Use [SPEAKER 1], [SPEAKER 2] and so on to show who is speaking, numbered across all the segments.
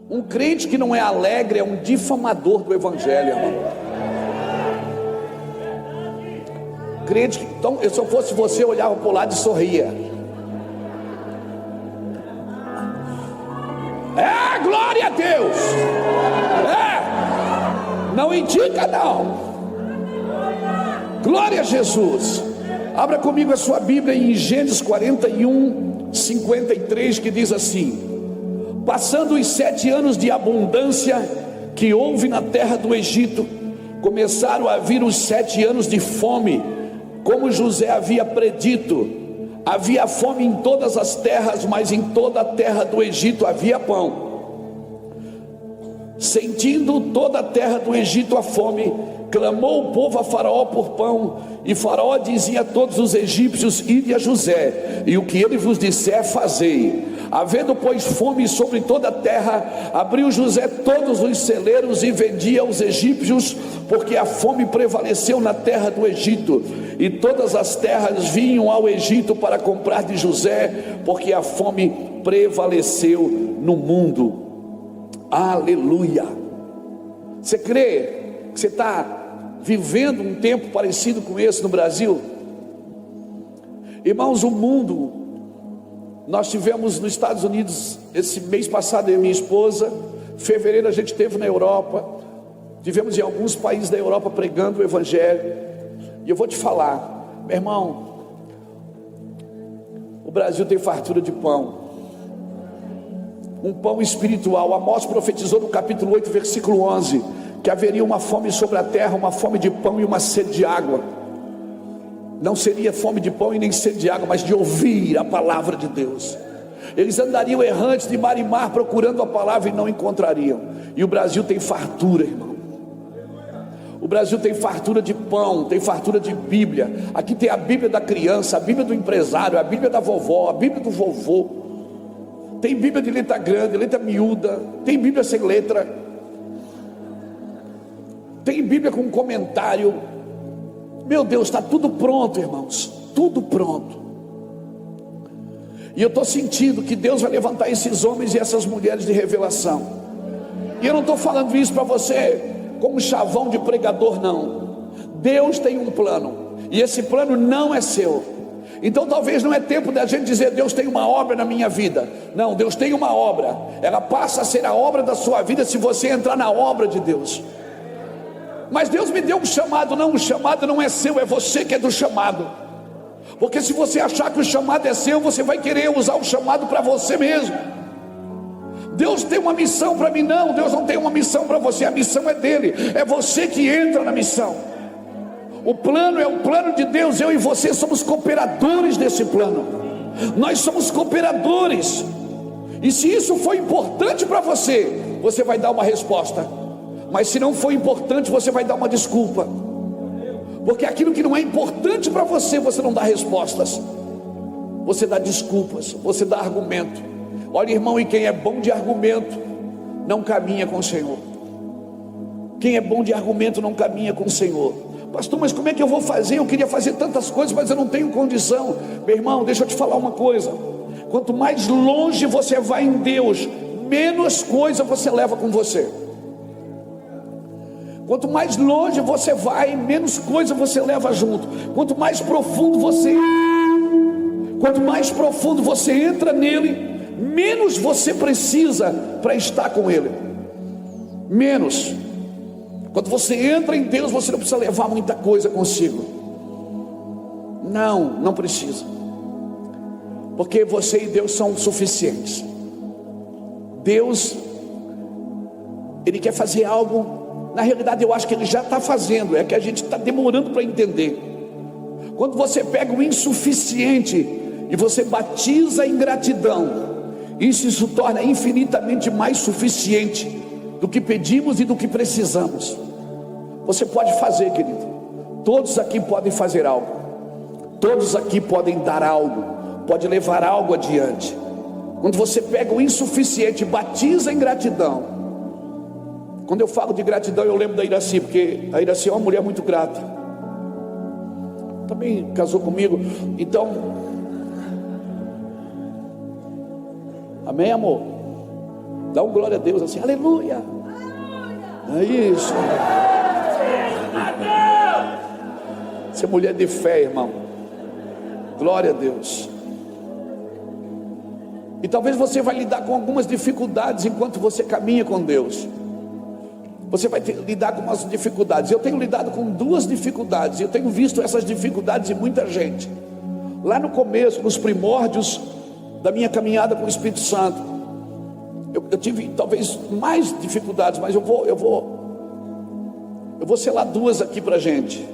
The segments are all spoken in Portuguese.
[SPEAKER 1] Um crente que não é alegre é um difamador do evangelho, irmão. Crente que, então, se eu fosse você, eu olhava para o lado e sorria. É, glória a Deus. É, não indica não. Glória a Jesus. Abra comigo a sua Bíblia em Gênesis 41, 53, que diz assim: passando os 7 anos de abundância que houve na terra do Egito, começaram a vir os 7 anos de fome, como José havia predito. Havia fome em todas as terras, mas em toda a terra do Egito havia pão. Sentindo toda a terra do Egito a fome, clamou o povo a Faraó por pão, e Faraó dizia a todos os egípcios: ide a José, e o que ele vos disser fazei. Havendo pois fome sobre toda a terra, abriu José todos os celeiros e vendia aos egípcios, porque a fome prevaleceu na terra do Egito. E todas as terras vinham ao Egito para comprar de José, porque a fome prevaleceu no mundo. Aleluia. Você crê que você está vivendo um tempo parecido com esse no Brasil? Irmãos, o mundo, nós tivemos nos Estados Unidos esse mês passado, eu e minha esposa. Fevereiro a gente esteve na Europa, tivemos em alguns países da Europa pregando o evangelho. E eu vou te falar, meu irmão, o Brasil tem fartura de pão, um pão espiritual. Amós profetizou no capítulo 8, versículo 11, que haveria uma fome sobre a terra, uma fome de pão e uma sede de água. Não seria fome de pão e nem sede de água, mas de ouvir a palavra de Deus. Eles andariam errantes de mar em mar procurando a palavra e não encontrariam. E o Brasil tem fartura, irmão. O Brasil tem fartura de pão, tem fartura de Bíblia. Aqui tem a Bíblia da criança, a Bíblia do empresário, a Bíblia da vovó, a Bíblia do vovô. Tem Bíblia de letra grande, letra miúda, tem Bíblia sem letra, tem Bíblia com comentário. Meu Deus, está tudo pronto, irmãos, tudo pronto. E eu estou sentindo que Deus vai levantar esses homens e essas mulheres de revelação. E eu não estou falando isso para você como chavão de pregador, não. Deus tem um plano, e esse plano não é seu. Então talvez não é tempo da gente dizer: Deus tem uma obra na minha vida. Não, Deus tem uma obra, ela passa a ser a obra da sua vida se você entrar na obra de Deus. Mas Deus me deu um chamado. Não, o chamado não é seu, é você que é do chamado. Porque se você achar que o chamado é seu, você vai querer usar o chamado para você mesmo. Deus tem uma missão para mim. Não, Deus não tem uma missão para você, a missão é dele, é você que entra na missão. O plano é o plano de Deus, eu e você somos cooperadores desse plano. Nós somos cooperadores. E se isso for importante para você, você vai dar uma resposta. Mas se não for importante, você vai dar uma desculpa. Porque aquilo que não é importante para você, você não dá respostas, você dá desculpas, você dá argumento. Olha, irmão, e quem é bom de argumento não caminha com o Senhor. Quem é bom de argumento não caminha com o Senhor. Pastor, mas como é que eu vou fazer? Eu queria fazer tantas coisas, mas eu não tenho condição. Meu irmão, deixa eu te falar uma coisa: quanto mais longe você vai em Deus, menos coisa você leva com você. Quanto mais longe você vai, menos coisa você leva junto. Quanto mais profundo você entra nele, menos você precisa para estar com ele. Menos. Quando você entra em Deus, você não precisa levar muita coisa consigo. Não precisa. Porque você e Deus são suficientes. Deus, Ele quer fazer algo. Na realidade eu acho que Ele já está fazendo, é que a gente está demorando para entender. Quando você pega o insuficiente e você batiza em gratidão, isso se torna infinitamente mais suficiente do que pedimos e do que precisamos. Você pode fazer, querido. Todos aqui podem fazer algo. Todos aqui podem dar algo, pode levar algo adiante. Quando você pega o insuficiente e batiza em gratidão. Quando eu falo de gratidão, eu lembro da Iraci, porque a Iraci é uma mulher muito grata. Também casou comigo. Então, amém, amor? Dá um glória a Deus assim, aleluia. É isso. Você é mulher de fé, irmão. Glória a Deus. E talvez você vai lidar com algumas dificuldades enquanto você caminha com Deus. Você vai lidar com umas dificuldades. Eu tenho lidado com duas dificuldades. Eu tenho visto essas dificuldades em muita gente. Lá no começo, nos primórdios da minha caminhada com o Espírito Santo, eu tive talvez mais dificuldades, mas eu vou selar duas aqui para a gente.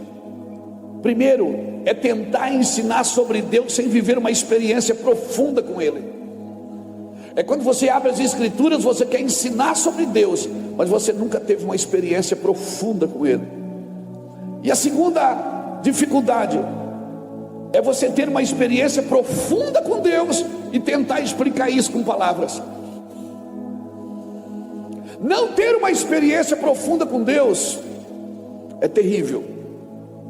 [SPEAKER 1] Primeiro, é tentar ensinar sobre Deus sem viver uma experiência profunda com Ele. É quando você abre as Escrituras, você quer ensinar sobre Deus, mas você nunca teve uma experiência profunda com Ele. E a segunda dificuldade é você ter uma experiência profunda com Deus e tentar explicar isso com palavras. Não ter uma experiência profunda com Deus é terrível,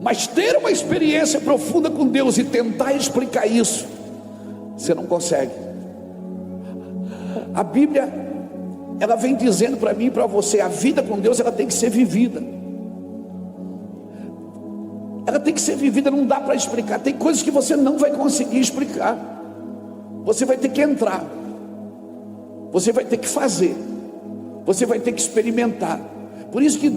[SPEAKER 1] mas ter uma experiência profunda com Deus e tentar explicar isso, você não consegue. A Bíblia, ela vem dizendo para mim e para você, a vida com Deus, ela tem que ser vivida. Ela tem que ser vivida, não dá para explicar. Tem coisas que você não vai conseguir explicar. Você vai ter que entrar. Você vai ter que fazer. Você vai ter que experimentar. Por isso que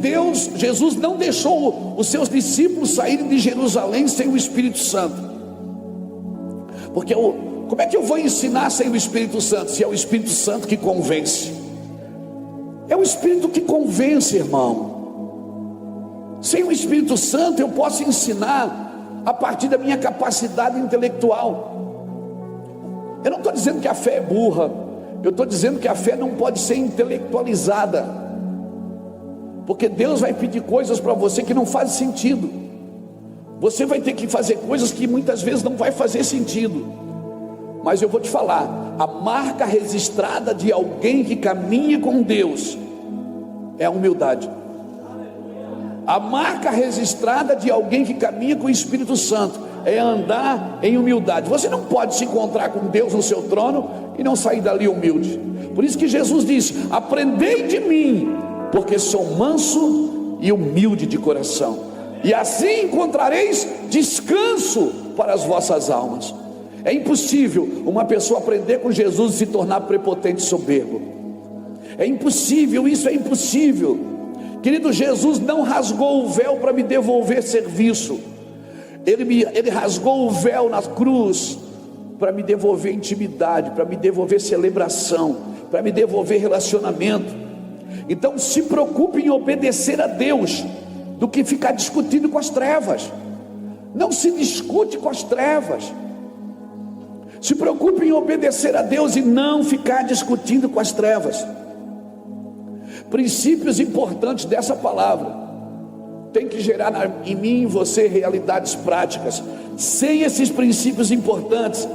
[SPEAKER 1] Jesus não deixou os seus discípulos saírem de Jerusalém sem o Espírito Santo. Porque como é que eu vou ensinar sem o Espírito Santo? Se é o Espírito Santo que convence. É o Espírito que convence, irmão. Sem o Espírito Santo eu posso ensinar a partir da minha capacidade intelectual. Eu não estou dizendo que a fé é burra. Eu estou dizendo que a fé não pode ser intelectualizada. Porque Deus vai pedir coisas para você que não fazem sentido. Você vai ter que fazer coisas que muitas vezes não vai fazer sentido. Mas eu vou te falar, a marca registrada de alguém que caminha com Deus é a humildade. A marca registrada de alguém que caminha com o Espírito Santo é andar em humildade. Você não pode se encontrar com Deus no seu trono e não sair dali humilde. Por isso que Jesus disse: aprendei de mim, porque sou manso e humilde de coração, e assim encontrareis descanso para as vossas almas. É impossível uma pessoa aprender com Jesus e se tornar prepotente e soberbo. É impossível, isso é impossível. Querido, Jesus não rasgou o véu para me devolver serviço. Ele rasgou o véu na cruz para me devolver intimidade, para me devolver celebração, para me devolver relacionamento. Então se preocupe em obedecer a Deus do que ficar discutindo com as trevas. Não se discute com as trevas. Se preocupe em obedecer a Deus e não ficar discutindo com as trevas. Princípios importantes dessa palavra tem que gerar em mim e em você realidades práticas. Sem esses princípios importantes,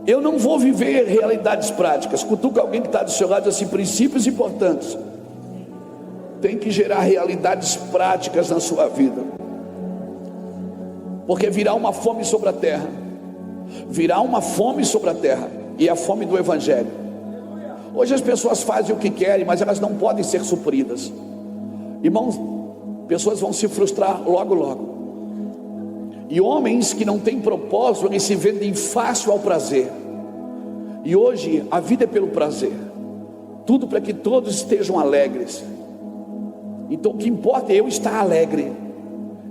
[SPEAKER 1] eu não vou viver realidades práticas. Cutuca alguém que está do seu lado assim: princípios importantes tem que gerar realidades práticas na sua vida. Porque virá uma fome sobre a terra. Virá uma fome sobre a terra, e é a fome do Evangelho. Hoje as pessoas fazem o que querem, mas elas não podem ser supridas. Irmãos, pessoas vão se frustrar logo logo. E homens que não têm propósito, eles se vendem fácil ao prazer. E hoje a vida é pelo prazer. Tudo para que todos estejam alegres. Então o que importa é eu estar alegre.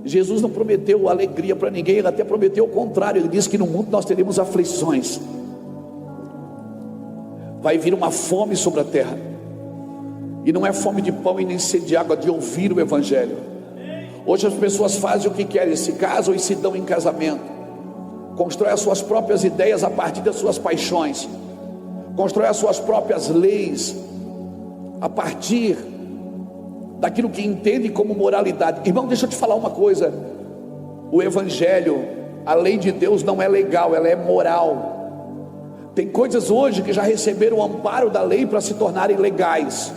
[SPEAKER 1] Jesus não prometeu alegria para ninguém, ele até prometeu o contrário. Ele disse que no mundo nós teremos aflições. Vai vir uma fome sobre a terra, e não é fome de pão e nem sede de água, de ouvir o Evangelho. Hoje as pessoas fazem o que querem, se casam e se dão em casamento, constroem as suas próprias ideias a partir das suas paixões, constroem as suas próprias leis a partir daquilo que entende como moralidade. Irmão, deixa eu te falar uma coisa: o Evangelho, a lei de Deus não é legal, ela é moral. Tem coisas hoje que já receberam o amparo da lei para se tornarem legais.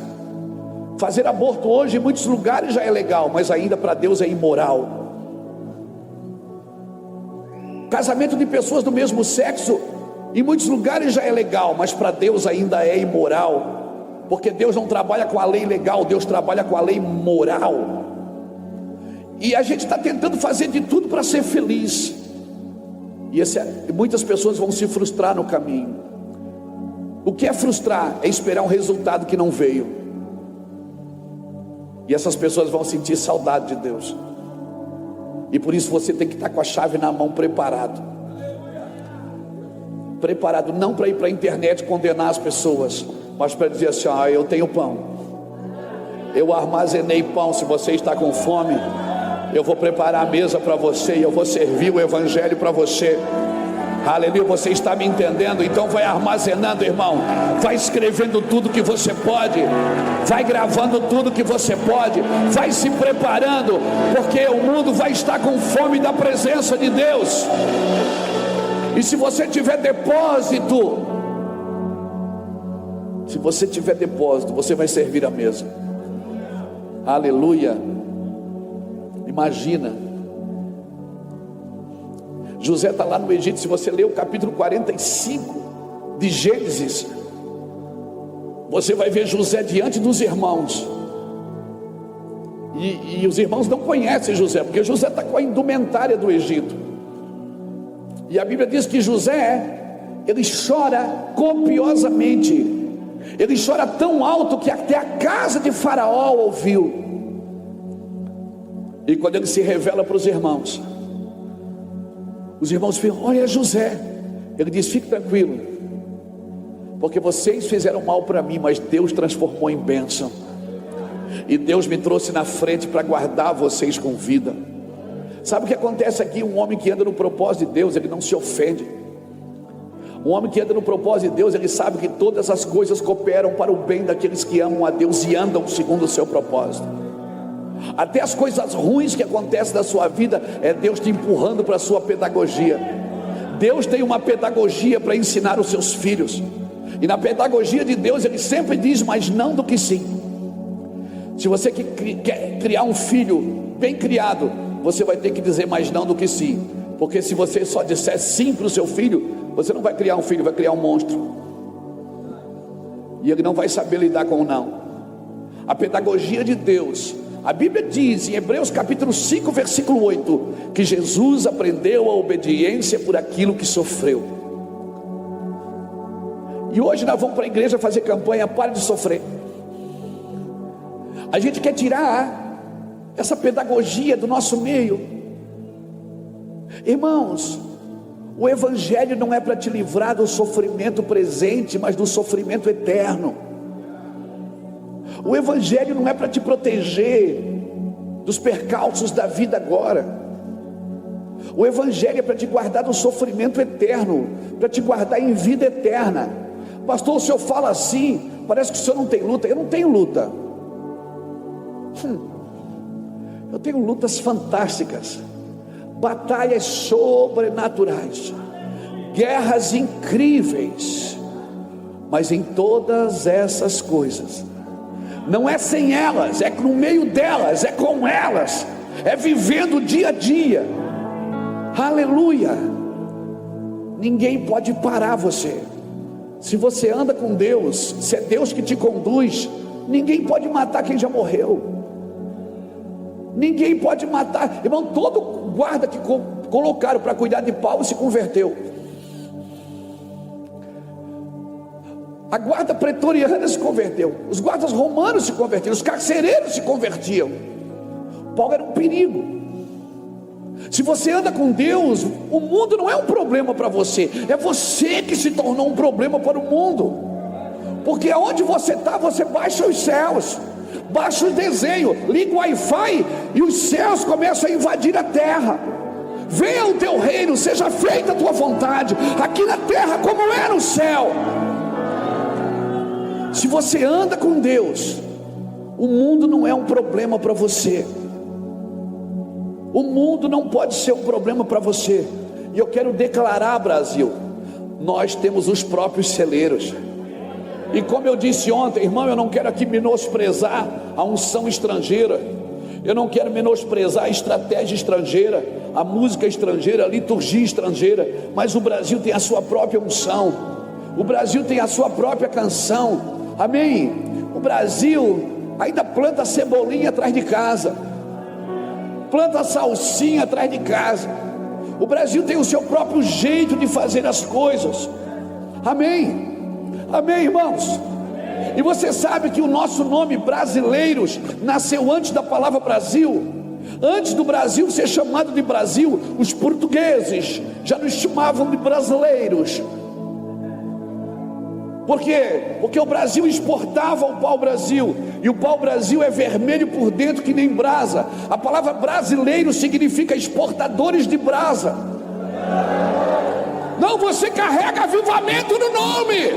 [SPEAKER 1] Fazer aborto hoje em muitos lugares já é legal, mas ainda para Deus é imoral. Casamento de pessoas do mesmo sexo em muitos lugares já é legal, mas para Deus ainda é imoral. porque Deus não trabalha com a lei legal, Deus trabalha com a lei moral. E a gente está tentando fazer de tudo para ser feliz, e muitas pessoas vão se frustrar no caminho. O que é frustrar? É esperar um resultado que não veio, e essas pessoas vão sentir saudade de Deus. E por isso você tem que estar com a chave na mão, preparado não para ir para a internet condenar as pessoas, mas para dizer assim: eu tenho pão, eu armazenei pão. Se você está com fome, eu vou preparar a mesa para você, e eu vou servir o evangelho para você. Aleluia, você está me entendendo? Então vai armazenando, irmão, vai escrevendo tudo que você pode, vai gravando tudo que você pode, vai se preparando, porque o mundo vai estar com fome da presença de Deus. E se você tiver depósito, você vai servir a mesa. Aleluia. Imagina, José está lá no Egito. Se você ler o capítulo 45 de Gênesis, você vai ver José diante dos irmãos, e os irmãos não conhecem José, porque José está com a indumentária do Egito. E a Bíblia diz que José, ele chora copiosamente, ele chora tão alto que até a casa de Faraó ouviu. E quando ele se revela para os irmãos falam: olha José. Ele diz: fique tranquilo, porque vocês fizeram mal para mim, mas Deus transformou em bênção, e Deus me trouxe na frente para guardar vocês com vida. Sabe o que acontece aqui? Um homem que anda no propósito de Deus, ele não se ofende. Um homem que anda no propósito de Deus, ele sabe que todas as coisas cooperam para o bem daqueles que amam a Deus e andam segundo o seu propósito. Até as coisas ruins que acontecem na sua vida, é Deus te empurrando para a sua pedagogia. Deus tem uma pedagogia para ensinar os seus filhos, e na pedagogia de Deus ele sempre diz mais não do que sim. Se você quer criar um filho bem criado, você vai ter que dizer mais não do que sim, porque se você só disser sim para o seu filho, você não vai criar um filho, vai criar um monstro, e ele não vai saber lidar com o não. A pedagogia de Deus, a Bíblia diz em Hebreus capítulo 5 versículo 8, que Jesus aprendeu a obediência por aquilo que sofreu. E hoje nós vamos para a igreja fazer campanha: pare de sofrer. A gente quer tirar essa pedagogia do nosso meio. Irmãos, o evangelho não é para te livrar do sofrimento presente, mas do sofrimento eterno. O evangelho não é para te proteger dos percalços da vida agora. O evangelho é para te guardar do sofrimento eterno, para te guardar em vida eterna. Pastor, o senhor fala assim, parece que o senhor não tem luta. Eu não tenho luta. Eu tenho lutas fantásticas, batalhas sobrenaturais, guerras incríveis. Mas em todas essas coisas, não é sem elas, é no meio delas, é com elas, é vivendo dia a dia. Aleluia. Ninguém pode parar você. Se você anda com Deus, se é Deus que te conduz, ninguém pode matar quem já morreu. Ninguém pode matar, irmão. Todo guarda que colocaram para cuidar de Paulo se converteu. A guarda pretoriana se converteu, os guardas romanos se converteram, os carcereiros se convertiam. Paulo era um perigo. Se você anda com Deus, o mundo não é um problema para você, é você que se tornou um problema para o mundo. Porque aonde você está, você baixa os céus, baixa o desenho, liga o Wi-Fi e os céus começam a invadir a terra. Venha o teu reino, seja feita a tua vontade, aqui na terra como é no céu. Se você anda com Deus, o mundo não é um problema para você. O mundo não pode ser um problema para você. E eu quero declarar, Brasil, nós temos os próprios celeiros. E como eu disse ontem, irmão, eu não quero aqui menosprezar a unção estrangeira, eu não quero menosprezar a estratégia estrangeira, a música estrangeira, a liturgia estrangeira, mas o Brasil tem a sua própria unção, o Brasil tem a sua própria canção, amém? O Brasil ainda planta cebolinha atrás de casa, planta salsinha atrás de casa. O Brasil tem o seu próprio jeito de fazer as coisas. Amém? Amém, irmãos? E você sabe que o nosso nome brasileiros nasceu antes da palavra Brasil. Antes do Brasil ser chamado de Brasil, os portugueses já nos chamavam de brasileiros. Por quê? Porque o Brasil exportava o pau-brasil, e o pau-brasil é vermelho por dentro que nem brasa. A palavra brasileiro significa exportadores de brasa. Não, você carrega avivamento no nome.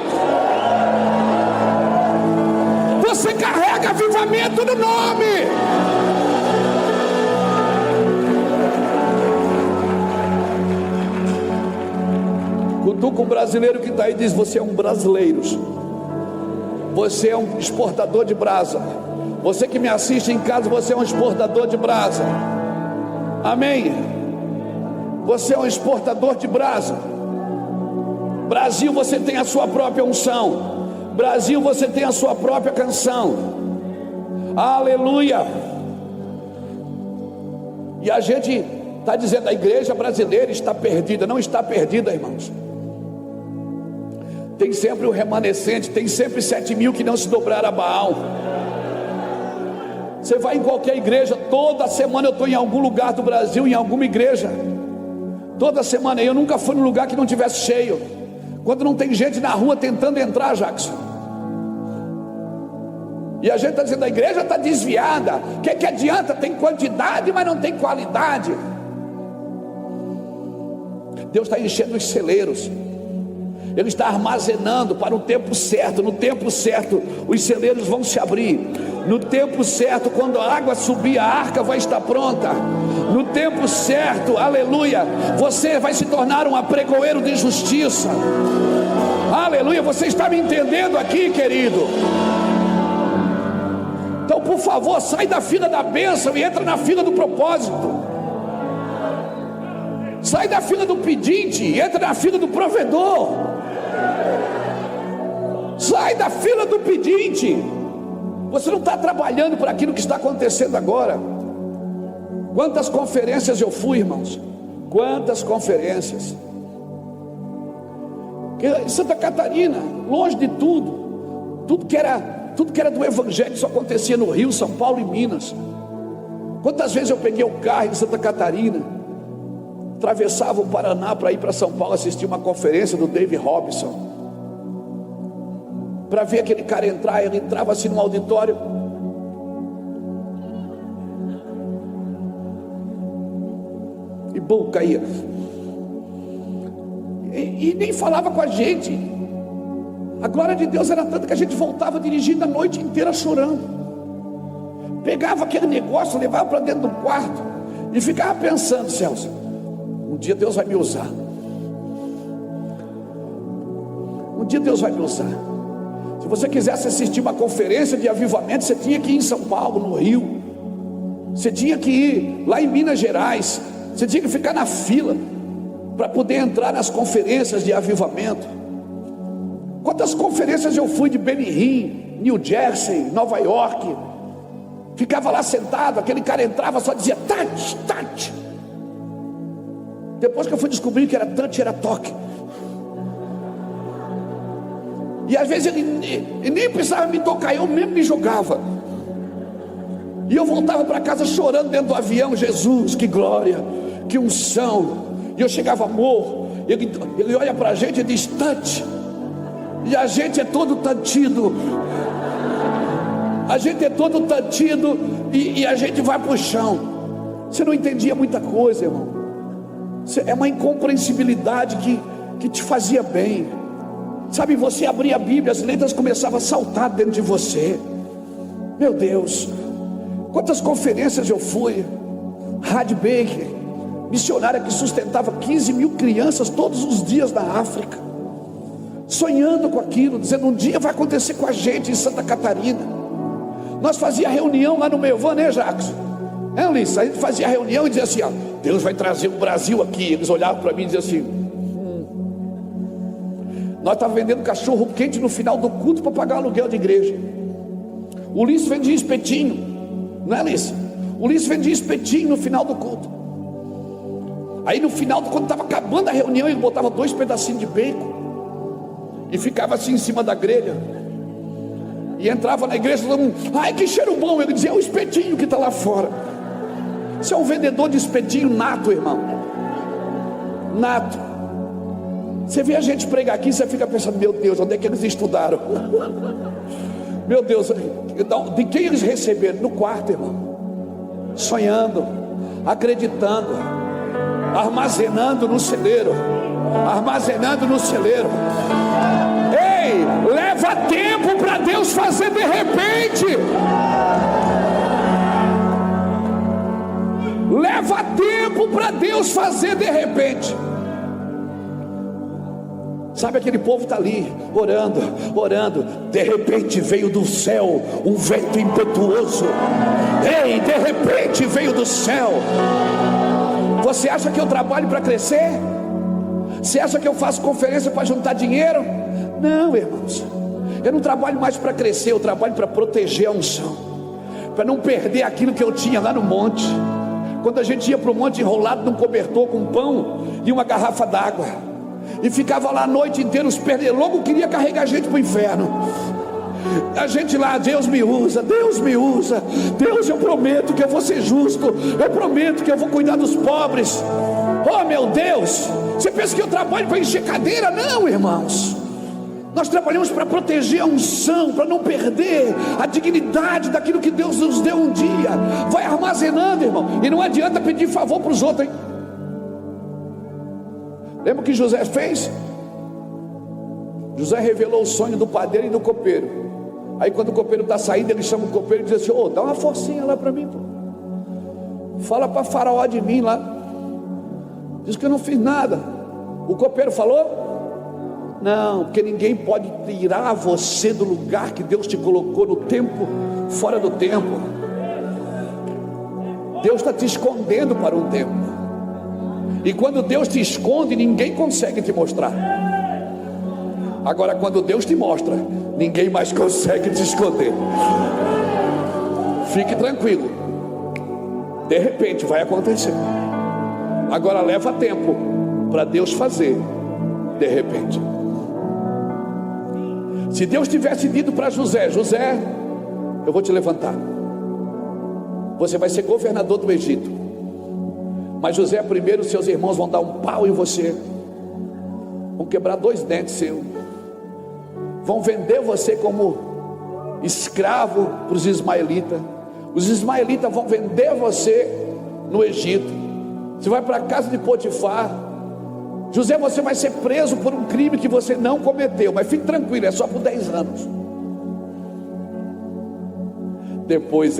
[SPEAKER 1] Você carrega avivamento no nome. Cutuca um brasileiro que está aí e diz: você é um brasileiro. Você é um exportador de brasa. Você que me assiste em casa, você é um exportador de brasa. Amém? Você é um exportador de brasa. Brasil, você tem a sua própria unção. Brasil, você tem a sua própria canção. Aleluia. E a gente está dizendo: a igreja brasileira está perdida. Não está perdida, irmãos. Tem sempre o remanescente, tem sempre 7.000 que não se dobraram a Baal. Você vai em qualquer igreja, toda semana eu estou em algum lugar do Brasil, em alguma igreja. Toda semana, eu nunca fui num lugar que não tivesse cheio. Quando não tem gente na rua tentando entrar, Jackson. E a gente está dizendo: a igreja está desviada. O que adianta? Tem quantidade, mas não tem qualidade. Deus está enchendo os celeiros. Ele está armazenando para o tempo certo. No tempo certo, os celeiros vão se abrir. No tempo certo, quando a água subir, a arca vai estar pronta. No tempo certo, aleluia, você vai se tornar um apregoeiro de justiça. Aleluia, você está me entendendo aqui, querido? Então, por favor, sai da fila da bênção e entra na fila do propósito. Sai da fila do pedinte e entra na fila do provedor. Sai da fila do pedinte. Você não está trabalhando para aquilo que está acontecendo agora. Quantas conferências eu fui, irmãos? Quantas conferências? Em Santa Catarina, longe de tudo, tudo que era do evangelho só acontecia no Rio, São Paulo e Minas. Quantas vezes eu peguei o carro em Santa Catarina, atravessava o Paraná para ir para São Paulo assistir uma conferência do David Robson, para ver aquele cara entrar. Ele entrava assim no auditório, e bom, caía, e nem falava com a gente. A glória de Deus era tanta que a gente voltava dirigindo a noite inteira chorando. Pegava aquele negócio, levava para dentro do quarto e ficava pensando: Celso, um dia Deus vai me usar. Um dia Deus vai me usar. Se você quisesse assistir uma conferência de avivamento, você tinha que ir em São Paulo, no Rio. Você tinha que ir lá em Minas Gerais. Você tinha que ficar na fila para poder entrar nas conferências de avivamento. Quantas conferências eu fui de Benihim, New Jersey, Nova York. Ficava lá sentado, aquele cara entrava, só dizia touch, touch. Depois que eu fui descobrir que era touch, era toque. E às vezes ele nem precisava me tocar, eu mesmo me jogava. E eu voltava para casa chorando dentro do avião: Jesus, que glória, que unção. E eu chegava morro. Ele olha para a gente e diz touch. E a gente é todo tantido. A gente é todo tantido e a gente vai para o chão. Você não entendia muita coisa, irmão. É uma incompreensibilidade que te fazia bem. Sabe, você abria a Bíblia, as letras começavam a saltar dentro de você. Meu Deus, quantas conferências eu fui. Had Baker, missionária que sustentava 15.000 crianças todos os dias na África, sonhando com aquilo, dizendo: um dia vai acontecer com a gente em Santa Catarina. Nós fazia reunião lá no Meuvan, né, Jackson? Ulisses? A gente fazia reunião e dizia assim: ó, Deus vai trazer o Brasil aqui. Eles olhavam para mim e diziam assim: nós estávamos vendendo cachorro quente no final do culto para pagar aluguel de igreja. O Ulisses vendia espetinho, não é, Ulisses? O Ulisses vendia espetinho no final do culto. Aí no final, quando estava acabando a reunião, ele botava 2 pedacinhos de bacon e ficava assim em cima da grelha. E entrava na igreja, todo mundo, ai que cheiro bom. Ele dizia, é o espetinho que está lá fora. Você é um vendedor de espetinho nato, irmão. Nato. Você vê a gente pregar aqui, você fica pensando, meu Deus, onde é que eles estudaram? Meu Deus, de quem eles receberam? No quarto, irmão. Sonhando, acreditando, armazenando no celeiro. Armazenando no celeiro. Ei, leva tempo para Deus fazer de repente. Leva tempo para Deus fazer de repente. Sabe, aquele povo está ali, orando, orando. De repente veio do céu um vento impetuoso. Ei, de repente veio do céu. Você acha que eu trabalho para crescer? Você acha que eu faço conferência para juntar dinheiro? Não, irmãos. Eu não trabalho mais para crescer, eu trabalho para proteger a unção, para não perder aquilo que eu tinha lá no monte. Quando a gente ia para o monte enrolado num cobertor com pão e uma garrafa d'água, e ficava lá a noite inteira, os pernilongos logo queria carregar a gente para o inferno. A gente lá, Deus me usa, Deus me usa, Deus, eu prometo que eu vou ser justo, eu prometo que eu vou cuidar dos pobres. Oh meu Deus, você pensa que eu trabalho para encher cadeira? Não, irmãos. Nós trabalhamos para proteger a unção, para não perder a dignidade daquilo que Deus nos deu um dia. Vai armazenando, irmão, e não adianta pedir favor para os outros, hein? Lembra o que José fez? José revelou o sonho do padeiro e do copeiro. Aí quando o copeiro está saindo, ele chama o copeiro e diz assim, ô, dá uma forcinha lá para mim, pô. Fala para Faraó de mim lá. Diz que eu não fiz nada. O copeiro falou? Não, porque ninguém pode tirar você do lugar que Deus te colocou no tempo, fora do tempo. Deus está te escondendo para um tempo. E quando Deus te esconde, ninguém consegue te mostrar. Agora quando Deus te mostra, ninguém mais consegue te esconder. Fique tranquilo. De repente vai acontecer. Agora leva tempo para Deus fazer de repente. Se Deus tivesse dito para José, José, eu vou te levantar, você vai ser governador do Egito. Mas José, primeiro seus irmãos vão dar um pau em você, vão quebrar 2 dentes seus, vão vender você como escravo para os ismaelitas. Os ismaelitas vão vender você no Egito. Você vai para a casa de Potifar. José, você vai ser preso por um crime que você não cometeu, mas fique tranquilo, é só por 10 anos. Depois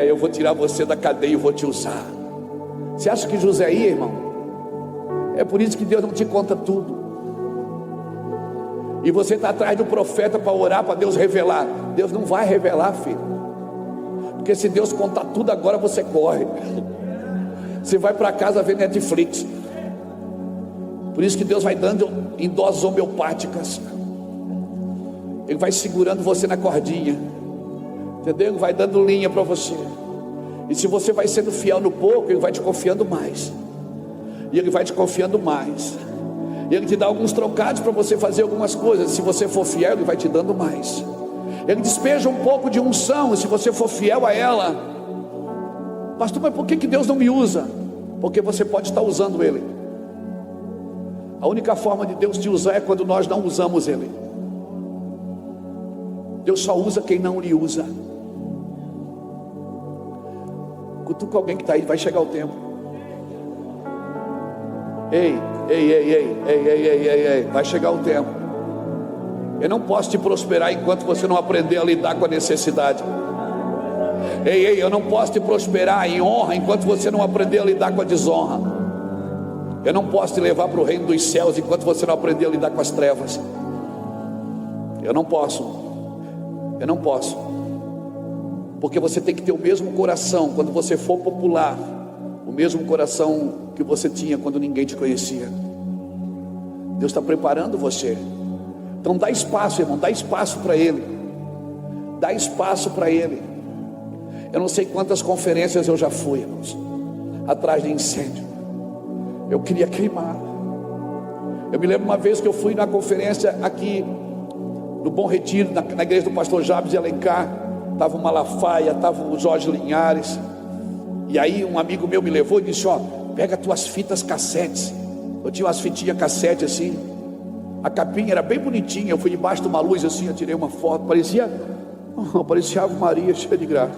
[SPEAKER 1] eu vou tirar você da cadeia e vou te usar. Você acha que José ia, irmão? É por isso que Deus não te conta tudo. E você está atrás do profeta para orar, para Deus revelar. Deus não vai revelar, filho. Porque se Deus contar tudo agora, você corre. Você vai para casa ver Netflix. Por isso que Deus vai dando em doses homeopáticas. Ele vai segurando você na cordinha, entendeu? Ele vai dando linha para você. E se você vai sendo fiel no pouco, Ele vai te confiando mais. E Ele vai te confiando mais. E Ele te dá alguns trocados para você fazer algumas coisas. Se você for fiel, Ele vai te dando mais. Ele despeja um pouco de unção, e se você for fiel a ela. Pastor, mas por que Deus não me usa? Porque você pode estar usando Ele. A única forma de Deus te usar é quando nós não usamos Ele. Deus só usa quem não lhe usa. Cutuca alguém que está aí, vai chegar o tempo. Ei, vai chegar o tempo. Eu não posso te prosperar enquanto você não aprender a lidar com a necessidade. Ei, eu não posso te prosperar em honra enquanto você não aprender a lidar com a desonra. Eu não posso te levar para o reino dos céus enquanto você não aprender a lidar com as trevas. Eu não posso. Porque você tem que ter o mesmo coração quando você for popular, o mesmo coração que você tinha quando ninguém te conhecia. Deus está preparando você Então dá espaço, irmão, dá espaço para ele. Dá espaço para ele. Eu não sei quantas conferências eu já fui, irmãos, atrás de incêndio. Eu queria queimar. Eu me lembro uma vez que eu fui na conferência aqui no Bom Retiro, na igreja do pastor Jabes de Alencar. Estava o Malafaia, estava o Jorge Linhares. E aí um amigo meu me levou e disse: ó, pega tuas fitas cassetes. Eu tinha umas fitinhas cassete assim. A capinha era bem bonitinha. Eu fui debaixo de uma luz assim, eu tirei uma foto. Parecia Ave Maria cheia de graça,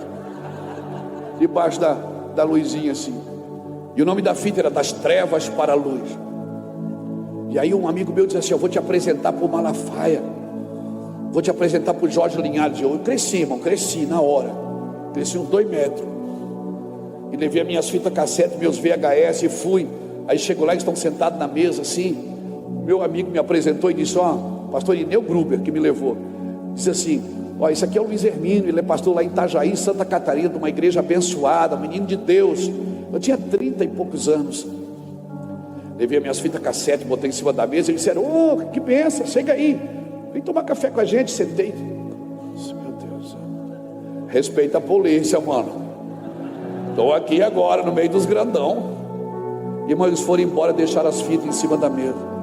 [SPEAKER 1] debaixo da luzinha assim. E o nome da fita era Das Trevas para a Luz. E aí um amigo meu disse assim: eu vou te apresentar para o Malafaia, vou te apresentar para o Jorge Linhares. Eu cresci, irmão, cresci na hora. Cresci uns 2 metros. E levei as minhas fitas cassete, meus VHS e fui. Aí chegou lá, eles estão sentados na mesa assim. Meu amigo me apresentou e disse: ó, pastor Ineu Gruber, que me levou, disse assim: ó, esse aqui é o Luiz Hermínio, ele é pastor lá em Itajaí, Santa Catarina, de uma igreja abençoada, menino de Deus. Eu tinha 30 e poucos anos. Levei as minhas fitas cassete, botei em cima da mesa. Eles disseram: ô, que benção, chega aí, vem tomar café com a gente. Sentei. Meu Deus, respeita a polícia, mano. Estou aqui agora, no meio dos grandão. Irmão, eles foram embora, deixaram as fitas em cima da mesa.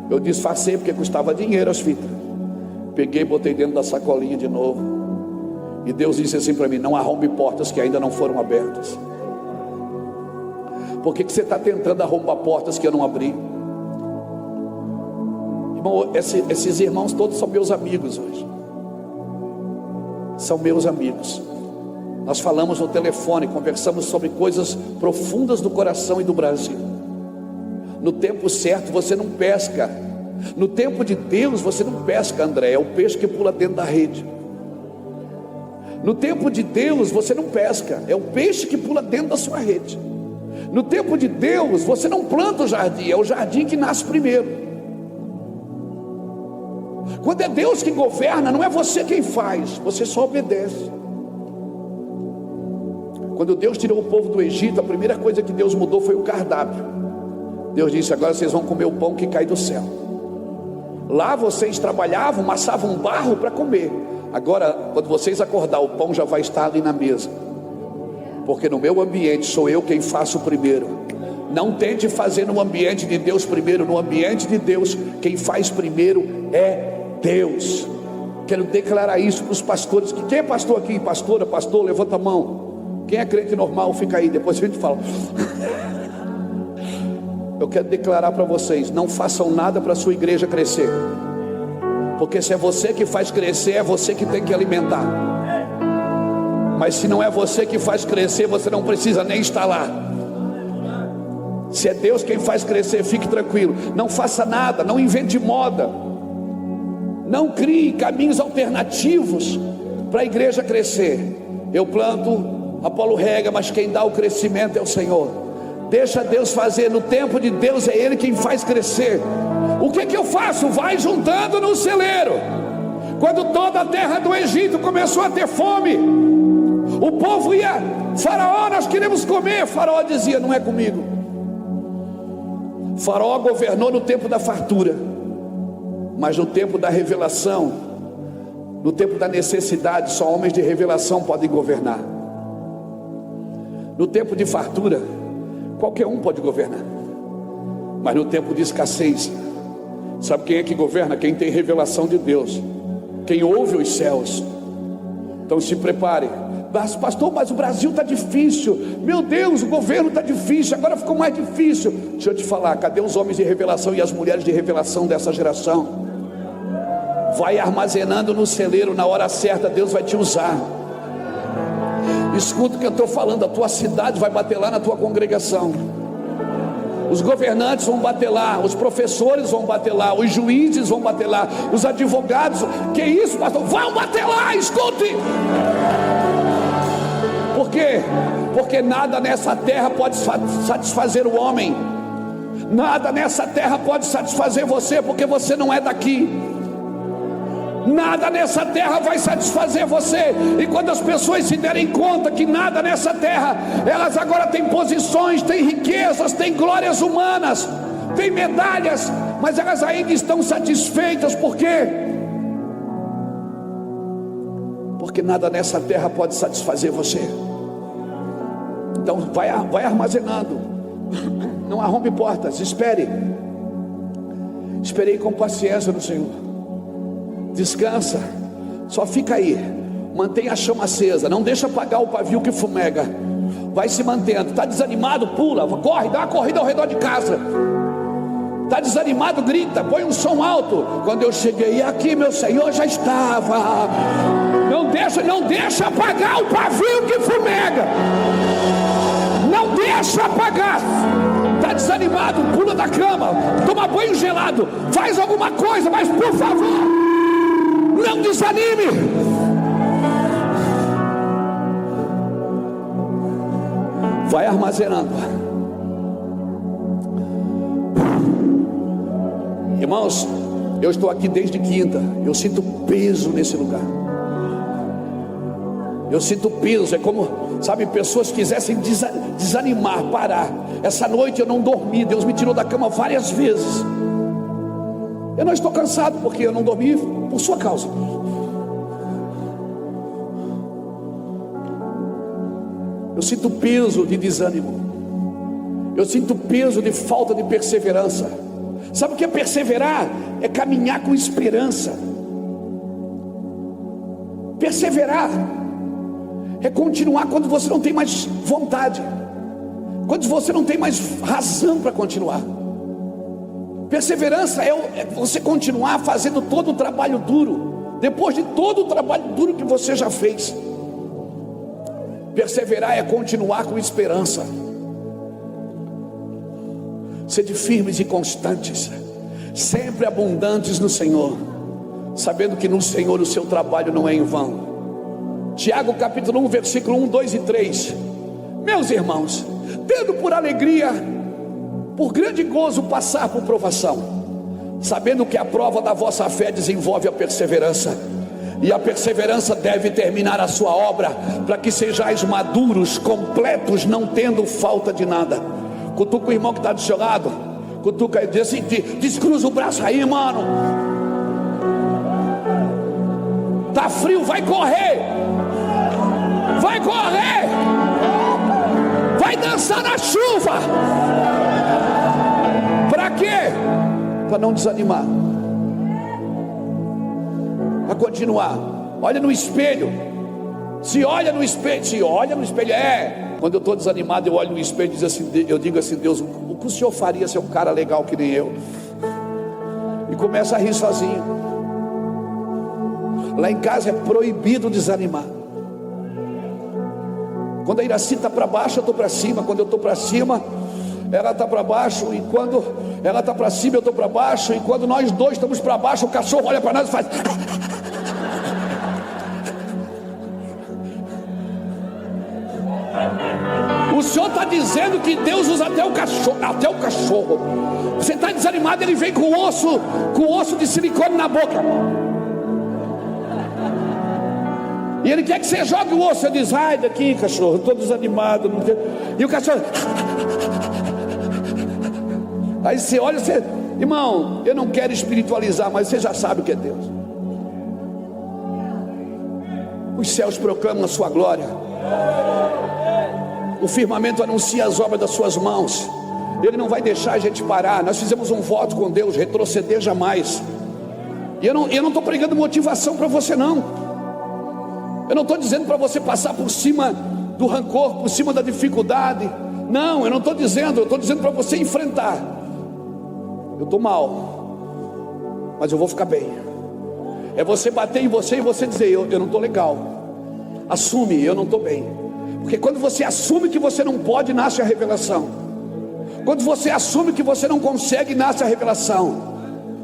[SPEAKER 1] Eu disfarcei porque custava dinheiro as fitas. Peguei e botei dentro da sacolinha de novo. E Deus disse assim para mim: não arrombe portas que ainda não foram abertas. Por que você está tentando arrombar portas que eu não abri? Irmão, esses irmãos todos são meus amigos hoje. São meus amigos. Nós falamos no telefone, conversamos sobre coisas profundas do coração e do Brasil. No tempo certo você não pesca. No tempo de Deus você não pesca, André. É o peixe que pula dentro da rede. No tempo de Deus você não pesca. É o peixe que pula dentro da sua rede. No tempo de Deus você não planta o jardim. É o jardim que nasce primeiro. Quando é Deus que governa, não é você quem faz, você só obedece. Quando Deus tirou o povo do Egito, a primeira coisa que Deus mudou foi o cardápio. Deus disse: agora vocês vão comer o pão que cai do céu. Lá vocês trabalhavam, amassavam barro para comer. Agora, quando vocês acordar, o pão já vai estar ali na mesa. Porque no meu ambiente sou eu quem faço primeiro. Não tente fazer no ambiente de Deus primeiro. No ambiente de Deus, quem faz primeiro é Deus. Quero declarar isso para os pastores. Quem é pastor aqui? Pastora, pastor, levanta a mão. Quem é crente normal, fica aí, depois a gente fala. Eu quero declarar para vocês: não façam nada para a sua igreja crescer. Porque se é você que faz crescer, é você que tem que alimentar. Mas se não é você que faz crescer, você não precisa nem estar lá. Se é Deus quem faz crescer, fique tranquilo. Não faça nada, não invente moda. Não crie caminhos alternativos para a igreja crescer. Eu planto, Apolo rega, mas quem dá o crescimento é o Senhor. Deixa Deus fazer. No tempo de Deus é Ele quem faz crescer. O que eu faço? Vai juntando no celeiro. Quando toda a terra do Egito começou a ter fome, o povo ia: Faraó, nós queremos comer. Faraó dizia: não é comigo. Faraó governou no tempo da fartura, mas no tempo da revelação, no tempo da necessidade, só homens de revelação podem governar. No tempo de fartura, qualquer um pode governar. Mas no tempo de escassez, sabe quem é que governa? Quem tem revelação de Deus, quem ouve os céus. Então se prepare. Mas pastor, mas o Brasil está difícil. Meu Deus, o governo está difícil, agora ficou mais difícil. Deixa eu te falar, cadê os homens de revelação e as mulheres de revelação dessa geração? Vai armazenando no celeiro, na hora certa Deus vai te usar. Escuta o que eu estou falando. A tua cidade vai bater lá na tua congregação. Os governantes vão bater lá, os professores vão bater lá, os juízes vão bater lá, os advogados. Que isso, pastor? Vão bater lá, escute. Por quê? Porque nada nessa terra pode satisfazer o homem. Nada nessa terra pode satisfazer você, porque você não é daqui. Nada nessa terra vai satisfazer você. E quando as pessoas se derem conta que nada nessa terra, elas agora têm posições, têm riquezas, têm glórias humanas, têm medalhas, mas elas ainda estão satisfeitas. Por quê? Porque nada nessa terra pode satisfazer você. Então vai armazenando, não arrombe portas, esperei com paciência no Senhor, descansa, só fica aí, mantenha a chama acesa, não deixa apagar o pavio que fumega, vai se mantendo. Está desanimado, pula, corre, dá uma corrida ao redor de casa. Está desanimado, grita, põe um som alto. Quando eu cheguei aqui, meu Senhor já estava. Não deixa apagar o pavio que fumega. Não deixa apagar. Está desanimado, pula da cama, toma banho gelado, faz alguma coisa, mas por favor, não desanime. Vai armazenando. Irmãos, eu estou aqui desde quinta. Eu sinto peso nesse lugar. Eu sinto peso. É como, sabe, pessoas quisessem desanimar, parar. Essa noite eu não dormi. Deus me tirou da cama várias vezes. Eu não estou cansado porque eu não dormi por sua causa. Eu sinto peso de desânimo. Eu sinto peso de falta de perseverança. Sabe o que é perseverar? É caminhar com esperança. Perseverar é continuar quando você não tem mais vontade, quando você não tem mais razão para continuar. Perseverança é você continuar fazendo todo o trabalho duro, depois de todo o trabalho duro que você já fez. Perseverar é continuar com esperança. Sede firmes e constantes, sempre abundantes no Senhor, sabendo que no Senhor o seu trabalho não é em vão. Tiago capítulo 1, versículo 1, 2 e 3. Meus irmãos, tendo por alegria, por grande gozo passar por provação, sabendo que a prova da vossa fé desenvolve a perseverança, e a perseverança deve terminar a sua obra, para que sejais maduros, completos, não tendo falta de nada. Cutuca o irmão que está do seu lado, cutuca e diz assim, descruza o braço aí, mano. Tá frio, vai correr. Vai correr. Vai dançar na chuva. Para quê? Para não desanimar, para continuar. Olha no espelho. Se olha no espelho, quando eu estou desanimado, eu olho no espelho e digo assim, Deus, o que o Senhor faria ser um cara legal que nem eu? E começa a rir sozinho. Lá em casa é proibido desanimar. Quando a Iraci está para baixo, eu estou para cima. Quando eu estou para cima, ela está para baixo. E quando ela está para cima, eu estou para baixo. E quando nós dois estamos para baixo, o cachorro olha para nós e faz... O Senhor está dizendo que Deus usa até o cachorro. Você está desanimado, ele vem com osso de silicone na boca. E ele quer que você jogue o osso. Você diz, ai daqui cachorro, estou desanimado, não tem... E o cachorro... Aí você olha, irmão, eu não quero espiritualizar, mas você já sabe o que é Deus. Os céus proclamam a sua glória, o firmamento anuncia as obras das suas mãos. Ele não vai deixar a gente parar. Nós fizemos um voto com Deus, retroceder jamais. E eu não estou pregando motivação para você não. Eu não estou dizendo para você passar por cima do rancor, por cima da dificuldade. Não, eu não estou dizendo. Eu estou dizendo para você enfrentar. Eu estou mal, mas eu vou ficar bem. É você bater em você e você dizer, eu não estou legal. Assume, eu não estou bem. Porque quando você assume que você não pode, nasce a revelação. Quando você assume que você não consegue, nasce a revelação.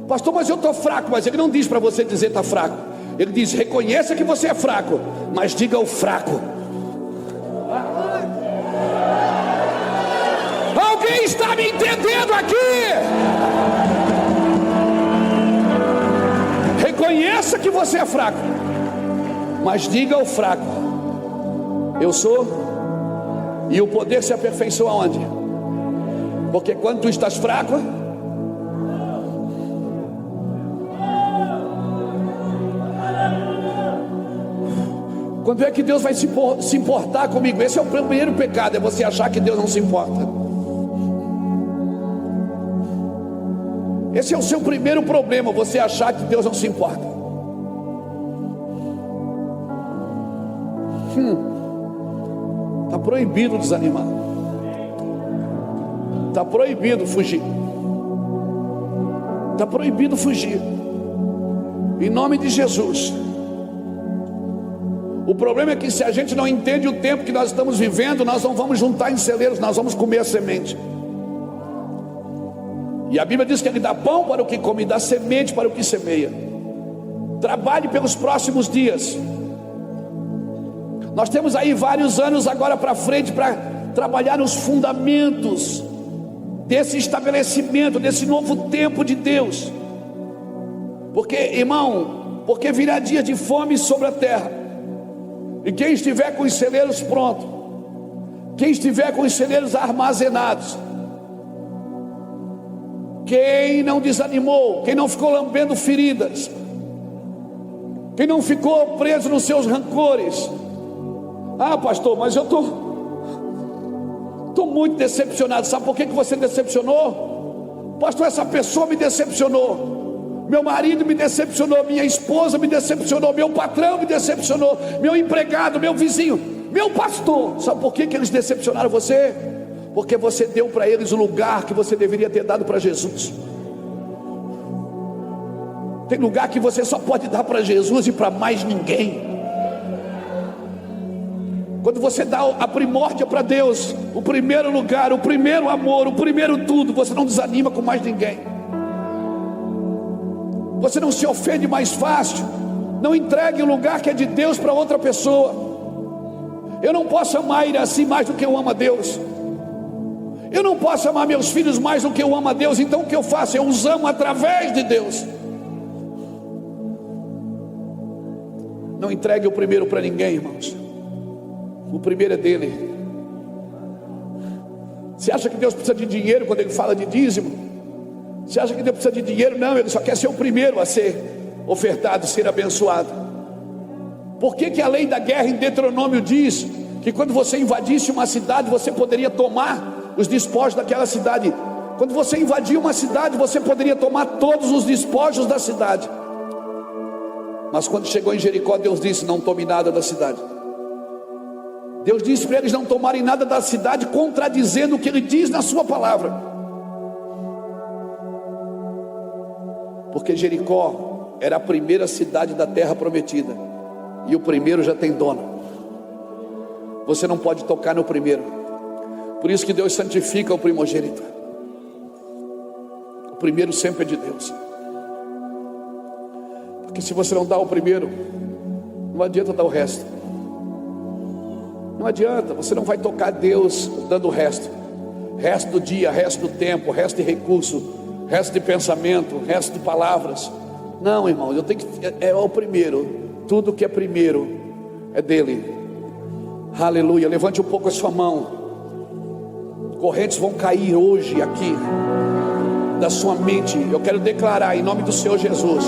[SPEAKER 1] Pastor, mas eu estou fraco. Mas ele não diz para você dizer está fraco. Ele diz, reconheça que você é fraco, mas diga o fraco. Alguém está me entendendo aqui? Reconheça que você é fraco, mas diga o fraco. Eu sou, e o poder se aperfeiçoa onde? Porque quando tu estás fraco, Quando é que Deus vai se importar comigo? Esse é o primeiro pecado, é você achar que Deus não se importa. Esse é o seu primeiro problema, você achar que Deus não se importa. Está proibido desanimar. Está proibido fugir. Está proibido fugir. Em nome de Jesus. O problema é que se a gente não entende o tempo que nós estamos vivendo, nós não vamos juntar em celeiros, nós vamos comer a semente. E a Bíblia diz que Ele dá pão para o que come, dá semente para o que semeia. Trabalhe pelos próximos dias. Nós temos aí vários anos agora para frente para trabalhar nos fundamentos desse estabelecimento, desse novo tempo de Deus. Porque, irmão, porque virá dia de fome sobre a terra. E quem estiver com os celeiros prontos, quem estiver com os celeiros armazenados, quem não desanimou, quem não ficou lambendo feridas, quem não ficou preso nos seus rancores. Ah, pastor, mas eu estou muito decepcionado. Sabe por que você decepcionou? Pastor, essa pessoa me decepcionou. Meu marido me decepcionou, minha esposa me decepcionou, meu patrão me decepcionou, meu empregado, meu vizinho, meu pastor. Sabe por que eles decepcionaram você? Porque você deu para eles o lugar que você deveria ter dado para Jesus. Tem lugar que você só pode dar para Jesus e para mais ninguém. Quando você dá a primórdia para Deus, o primeiro lugar, o primeiro amor, o primeiro tudo, você não desanima com mais ninguém. Você não se ofende mais fácil. Não entregue o lugar que é de Deus para outra pessoa. Eu não posso amar ele assim mais do que eu amo a Deus. Eu não posso amar meus filhos mais do que eu amo a Deus. Então o que eu faço? Eu os amo através de Deus. Não entregue o primeiro para ninguém, irmãos. O primeiro é dele. Você acha que Deus precisa de dinheiro quando Ele fala de dízimo? Você acha que Deus precisa de dinheiro? Não, Ele só quer ser o primeiro a ser ofertado, ser abençoado. Por que a lei da guerra em Deuteronômio diz que quando você invadisse uma cidade, você poderia tomar os despojos daquela cidade? Quando você invadia uma cidade, você poderia tomar todos os despojos da cidade. Mas quando chegou em Jericó, Deus disse: não tome nada da cidade. Deus disse para eles não tomarem nada da cidade, contradizendo o que Ele diz na sua palavra. Porque Jericó era a primeira cidade da terra prometida, e o primeiro já tem dono. Você não pode tocar no primeiro. Por isso que Deus santifica o primogênito. O primeiro sempre é de Deus. Porque se você não dá o primeiro, não adianta dar o resto. Não adianta, você não vai tocar Deus dando o resto. Resto do dia, resto do tempo, resto de recurso, resto de pensamento, resto de palavras. Não, irmão, eu tenho que, é o primeiro. Tudo que é primeiro é dele. Aleluia. Levante um pouco a sua mão. Correntes vão cair hoje aqui da sua mente. Eu quero declarar em nome do Senhor Jesus.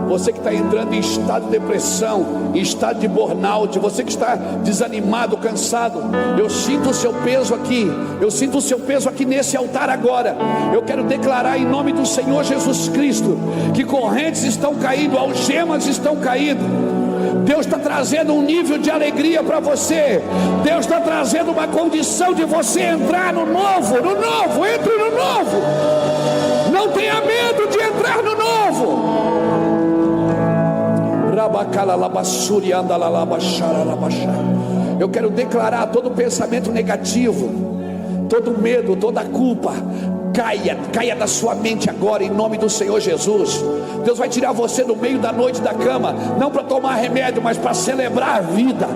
[SPEAKER 1] Você que está entrando em estado de depressão, em estado de burnout, você que está desanimado, cansado, eu sinto o seu peso aqui. Eu sinto o seu peso aqui nesse altar agora. Eu quero declarar em nome do Senhor Jesus Cristo que correntes estão caindo, algemas estão caindo. Deus está trazendo um nível de alegria para você. Deus está trazendo uma condição de você entrar no novo. No novo, entre no novo. Não tenha medo de entrar no novo. Eu quero declarar todo pensamento negativo, todo medo, toda culpa, caia da sua mente agora em nome do Senhor Jesus. Deus vai tirar você do meio da noite da cama, não para tomar remédio, mas para celebrar a vida.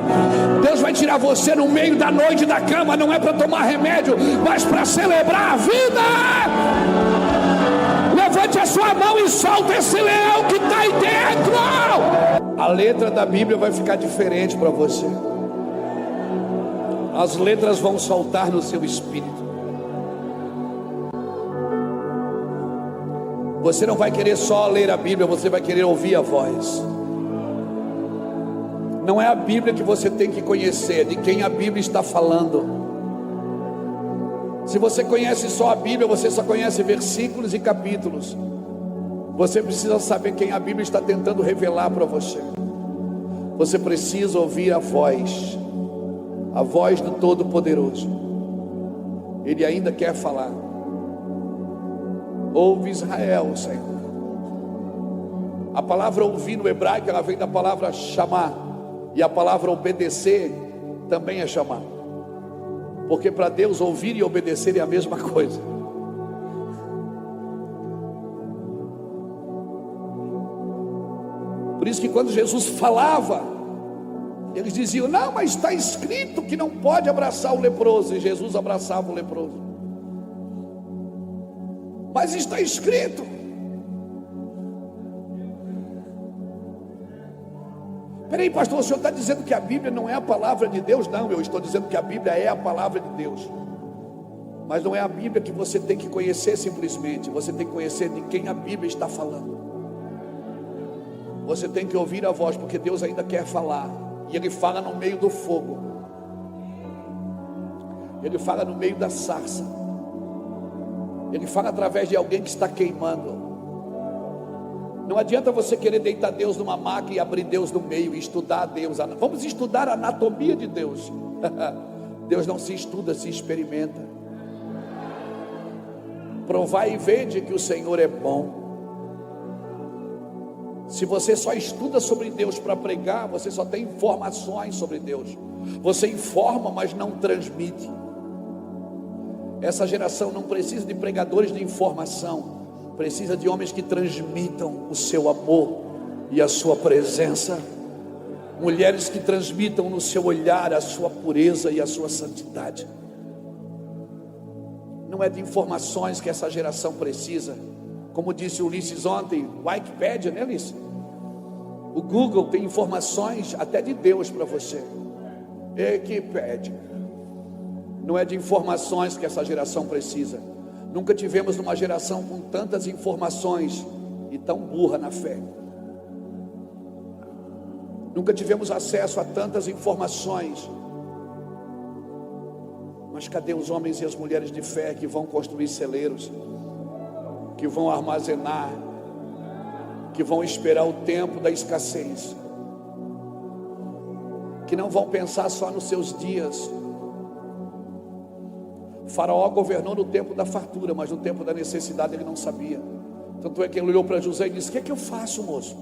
[SPEAKER 1] Deus vai tirar você no meio da noite da cama, não é para tomar remédio, mas para celebrar a vida. Levante a sua mão e solta esse leão que está aí dentro. A letra da Bíblia vai ficar diferente para você. As letras vão saltar no seu espírito. Você não vai querer só ler a Bíblia, você vai querer ouvir a voz. Não é a Bíblia que você tem que conhecer, é de quem a Bíblia está falando. Se você conhece só a Bíblia, você só conhece versículos e capítulos. Você precisa saber quem a Bíblia está tentando revelar para você. Você precisa ouvir a voz do Todo-Poderoso. Ele ainda quer falar. Ouve Israel, Senhor. A palavra ouvir no hebraico, ela vem da palavra chamar. E a palavra obedecer também é chamar. Porque para Deus ouvir e obedecer é a mesma coisa. Por isso que quando Jesus falava, eles diziam: não, mas está escrito que não pode abraçar o leproso. E Jesus abraçava o leproso. Mas está escrito. Peraí, pastor, o senhor está dizendo que a Bíblia não é a palavra de Deus? Não, eu estou dizendo que a Bíblia é a palavra de Deus. Mas não é a Bíblia que você tem que conhecer simplesmente. Você tem que conhecer de quem a Bíblia está falando. Você tem que ouvir a voz, porque Deus ainda quer falar. E Ele fala no meio do fogo. Ele fala no meio da sarça. Ele fala através de alguém que está queimando. Não adianta você querer deitar Deus numa maca e abrir Deus no meio e estudar Deus. Vamos estudar a anatomia de Deus. Deus não se estuda, se experimenta. Provai e vede que o Senhor é bom. Se você só estuda sobre Deus para pregar, você só tem informações sobre Deus. Você informa, mas não transmite. Essa geração não precisa de pregadores de informação. Precisa de homens que transmitam o seu amor e a sua presença. Mulheres que transmitam no seu olhar a sua pureza e a sua santidade. Não é de informações que essa geração precisa. Como disse o Ulisses ontem, o Wikipedia, né, Ulisses? O Google tem informações até de Deus para você. Wikipedia. Não é de informações que essa geração precisa. Nunca tivemos uma geração com tantas informações e tão burra na fé. Nunca tivemos acesso a tantas informações. Mas cadê os homens e as mulheres de fé que vão construir celeiros, que vão armazenar, que vão esperar o tempo da escassez, que não vão pensar só nos seus dias? Faraó governou no tempo da fartura, mas no tempo da necessidade ele não sabia. Tanto é que ele olhou para José e disse: o que é que eu faço, moço?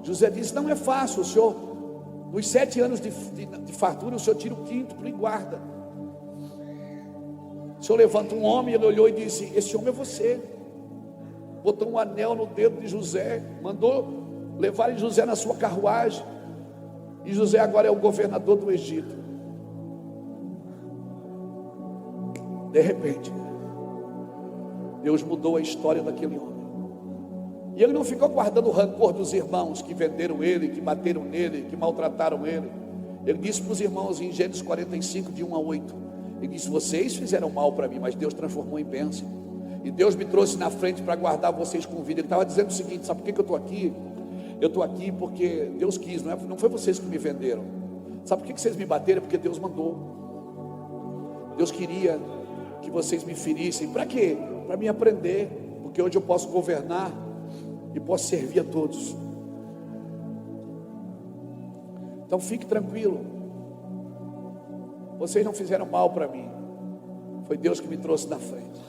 [SPEAKER 1] José disse: não é fácil, o senhor, nos 7 anos de fartura, o senhor tira o quinto e guarda. O senhor levanta um homem, ele olhou e disse: esse homem é você. Botou um anel no dedo de José, mandou levar José na sua carruagem, e José agora é o governador do Egito. De repente, Deus mudou a história daquele homem. E ele não ficou guardando o rancor dos irmãos que venderam ele, que bateram nele, que maltrataram ele. Ele disse para os irmãos em Gênesis 45, de 1 a 8, ele disse: vocês fizeram mal para mim, mas Deus transformou em bênção. E Deus me trouxe na frente para guardar vocês com vida. Ele estava dizendo o seguinte: sabe por que eu estou aqui? Eu estou aqui porque Deus quis, não foi vocês que me venderam. Sabe por que vocês me bateram? Porque Deus mandou. Deus queria que vocês me ferissem. Para quê? Para me aprender. Porque hoje eu posso governar e posso servir a todos. Então fique tranquilo. Vocês não fizeram mal para mim. Foi Deus que me trouxe na frente.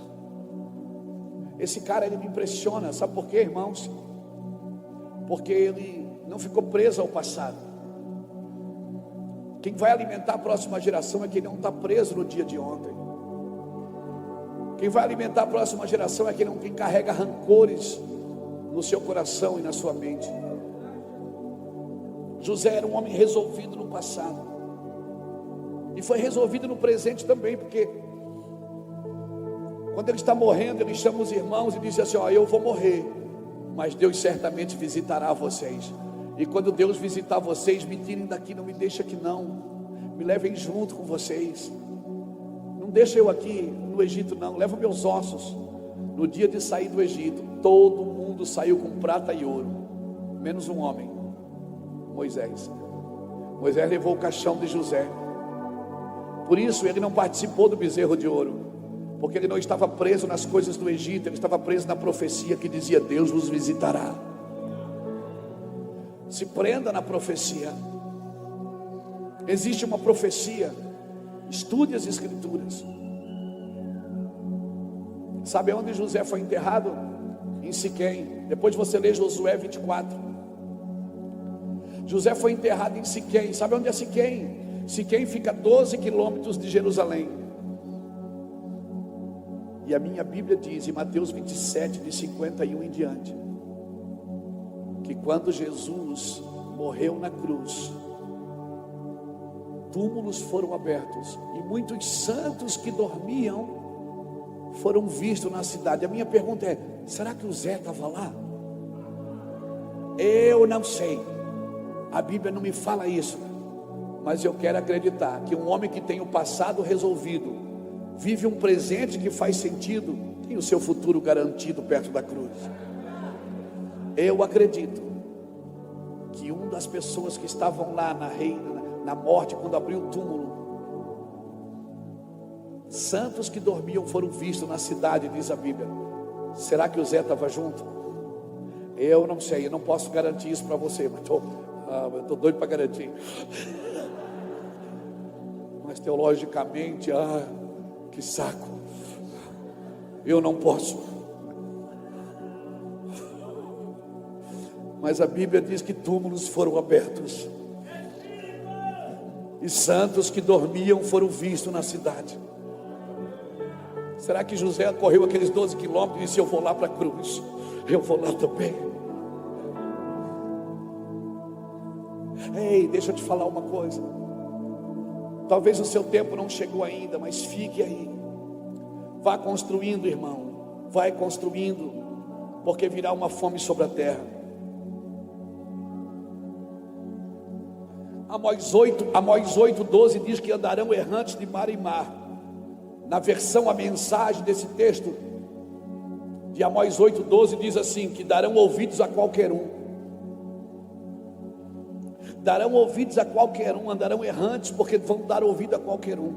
[SPEAKER 1] Esse cara, ele me impressiona. Sabe por quê, irmãos? Porque ele não ficou preso ao passado. Quem vai alimentar a próxima geração é quem não está preso no dia de ontem. Quem vai alimentar a próxima geração é quem carrega rancores no seu coração e na sua mente. José era um homem resolvido no passado. E foi resolvido no presente também, porque quando ele está morrendo, ele chama os irmãos e diz assim: ó, eu vou morrer, mas Deus certamente visitará vocês. E quando Deus visitar vocês, me tirem daqui, não me deixem aqui não. Me levem junto com vocês. Não deixa eu aqui no Egito não, leva meus ossos. No dia de sair do Egito, todo mundo saiu com prata e ouro, menos um homem, Moisés. Moisés levou o caixão de José. Por isso ele não participou do bezerro de ouro, porque ele não estava preso nas coisas do Egito, ele estava preso na profecia que dizia: Deus vos visitará. Se prenda na profecia. Existe uma profecia. Estude as escrituras. Sabe onde José foi enterrado? Em Siquém. Depois você lê Josué 24. José foi enterrado em Siquém. Sabe onde é Siquém? Siquém fica a 12 quilômetros de Jerusalém. E a minha Bíblia diz em Mateus 27, de 51 em diante, que quando Jesus morreu na cruz, túmulos foram abertos e muitos santos que dormiam foram vistos na cidade. A minha pergunta é: será que o Zé estava lá? Eu não sei, a Bíblia não me fala isso, mas eu quero acreditar que um homem que tem o passado resolvido, vive um presente que faz sentido, tem o seu futuro garantido perto da cruz. Eu acredito que uma das pessoas que estavam lá na morte, quando abriu o túmulo, santos que dormiam foram vistos na cidade, diz a Bíblia. Será que o Zé estava junto? Eu não sei, eu não posso garantir isso para você, mas eu estou doido para garantir. Mas teologicamente, que saco, eu não posso. Mas a Bíblia diz que túmulos foram abertos e santos que dormiam foram vistos na cidade. Será que José correu aqueles 12 quilômetros e disse: eu vou lá para a cruz, eu vou lá também? Ei, deixa eu te falar uma coisa. Talvez o seu tempo não chegou ainda, mas fique aí. Vá construindo, irmão. Vai construindo, porque virá uma fome sobre a terra. Amós 8:12 diz que andarão errantes de mar em mar. Na versão, a mensagem desse texto de Amós 8:12 diz assim: que darão ouvidos a qualquer um. Darão ouvidos a qualquer um, andarão errantes, porque vão dar ouvido a qualquer um.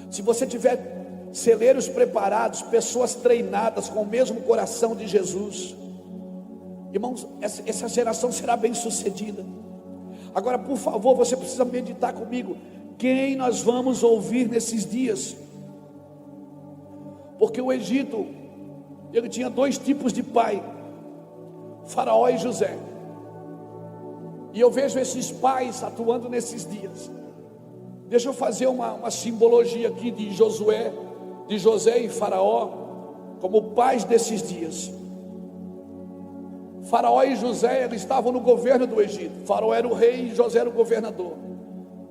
[SPEAKER 1] Se você tiver celeiros preparados, pessoas treinadas com o mesmo coração de Jesus, irmãos, essa geração será bem sucedida. Agora, por favor, você precisa meditar comigo: quem nós vamos ouvir nesses dias? Porque o Egito, ele tinha dois tipos de pai: Faraó e José. E eu vejo esses pais atuando nesses dias. Deixa eu fazer uma simbologia aqui de José e Faraó como pais desses dias. Faraó e José, eles estavam no governo do Egito. Faraó era o rei e José era o governador.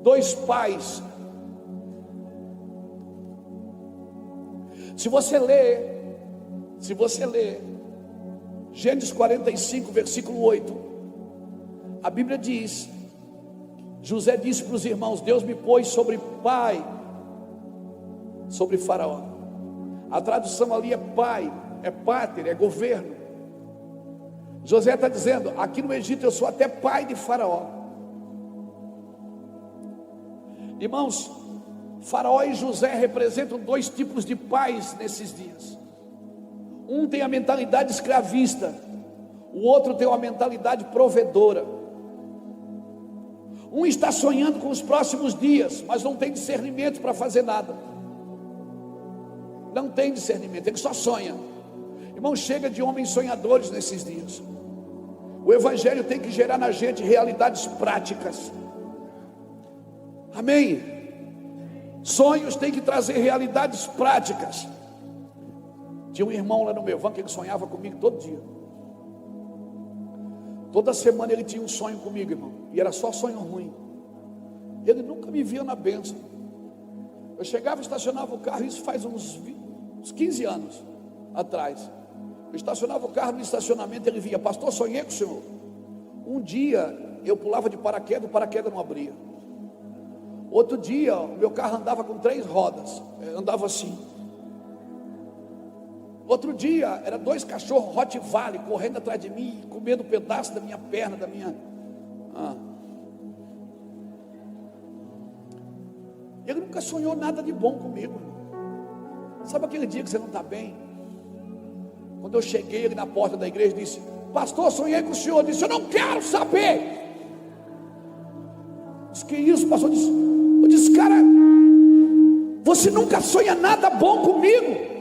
[SPEAKER 1] Dois pais. Se você ler Gênesis 45, versículo 8, a Bíblia diz: José disse para os irmãos: Deus me pôs sobre pai, sobre Faraó. A tradução ali é pai, é pater, é governo. José está dizendo: aqui no Egito eu sou até pai de Faraó. Irmãos, Faraó e José representam dois tipos de pais nesses dias. Um tem a mentalidade escravista, o outro tem uma mentalidade provedora. Um está sonhando com os próximos dias, mas não tem discernimento para fazer nada. Não tem discernimento, ele só sonha. Irmão, chega de homens sonhadores nesses dias. O Evangelho tem que gerar na gente realidades práticas. Amém? Sonhos têm que trazer realidades práticas. Tinha um irmão lá no meu banco que ele sonhava comigo todo dia. Toda semana ele tinha um sonho comigo, irmão, e era só sonho ruim. Ele nunca me via na bênção. Eu chegava e estacionava o carro, isso faz uns 15 anos atrás. Eu estacionava o carro no estacionamento, ele via: pastor, sonhei com o senhor. Um dia eu pulava de paraquedas, o paraquedas não abria. Outro dia o meu carro andava com 3 rodas, andava assim. Outro dia era 2 cachorros Rottweiler correndo atrás de mim, comendo um pedaço da minha perna, nunca sonhou nada de bom comigo, irmão. Sabe aquele dia que você não está bem? Quando eu cheguei ali na porta da igreja, disse: pastor, sonhei com o senhor. Disse: eu não quero saber. Disse: que isso, pastor? Eu disse: cara, você nunca sonha nada bom comigo,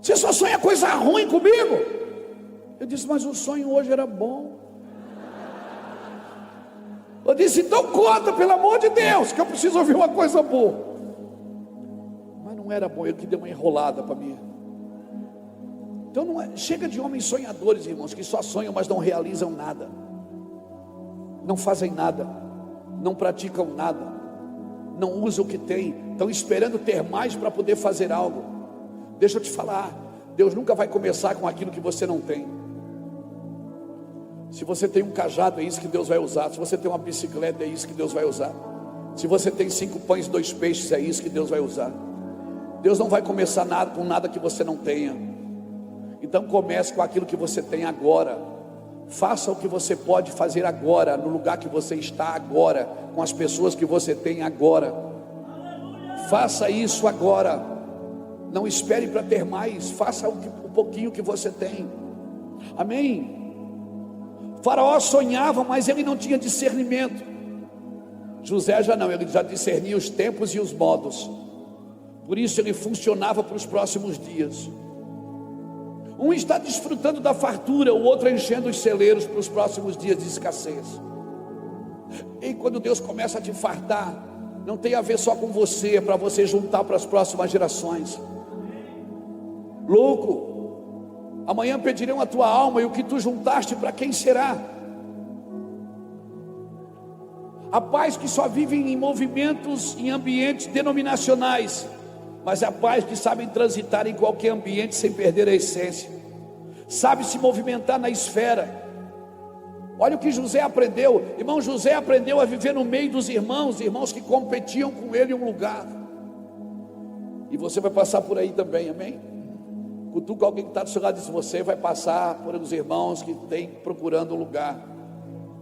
[SPEAKER 1] você só sonha coisa ruim comigo. Eu disse: mas o sonho hoje era bom. Eu disse: então conta, pelo amor de Deus, que eu preciso ouvir uma coisa boa. Mas não era bom, ele que deu uma enrolada para mim. Então não é, chega de homens sonhadores, irmãos, que só sonham, mas não realizam nada, não fazem nada, não praticam nada, não usam o que tem, estão esperando ter mais para poder fazer algo. Deixa eu te falar, Deus nunca vai começar com aquilo que você não tem. Se você tem um cajado, é isso que Deus vai usar. Se você tem uma bicicleta, é isso que Deus vai usar. Se você tem 5 pães e 2 peixes, é isso que Deus vai usar. Deus não vai começar nada com nada que você não tenha. Então comece com aquilo que você tem agora. Faça o que você pode fazer agora, no lugar que você está agora, com as pessoas que você tem agora. Faça isso agora. Não espere para ter mais. Faça o pouquinho que você tem. Amém? Faraó sonhava, mas ele não tinha discernimento. José já não, ele já discernia os tempos e os modos. Por isso ele funcionava para os próximos dias. Um está desfrutando da fartura, o outro enchendo os celeiros para os próximos dias de escassez. E quando Deus começa a te fartar, não tem a ver só com você, é para você juntar para as próximas gerações. Louco, amanhã pedirão a tua alma, e o que tu juntaste, para quem será? Há pais que só vivem em movimentos, em ambientes denominacionais, mas há pais que sabem transitar em qualquer ambiente sem perder a essência, sabe se movimentar na esfera. Olha o que José aprendeu, irmão. José aprendeu a viver no meio dos irmãos que competiam com ele em um lugar. E você vai passar por aí também, amém? Cutuca alguém que está do seu lado e diz: você vai passar por os irmãos que tem procurando um lugar.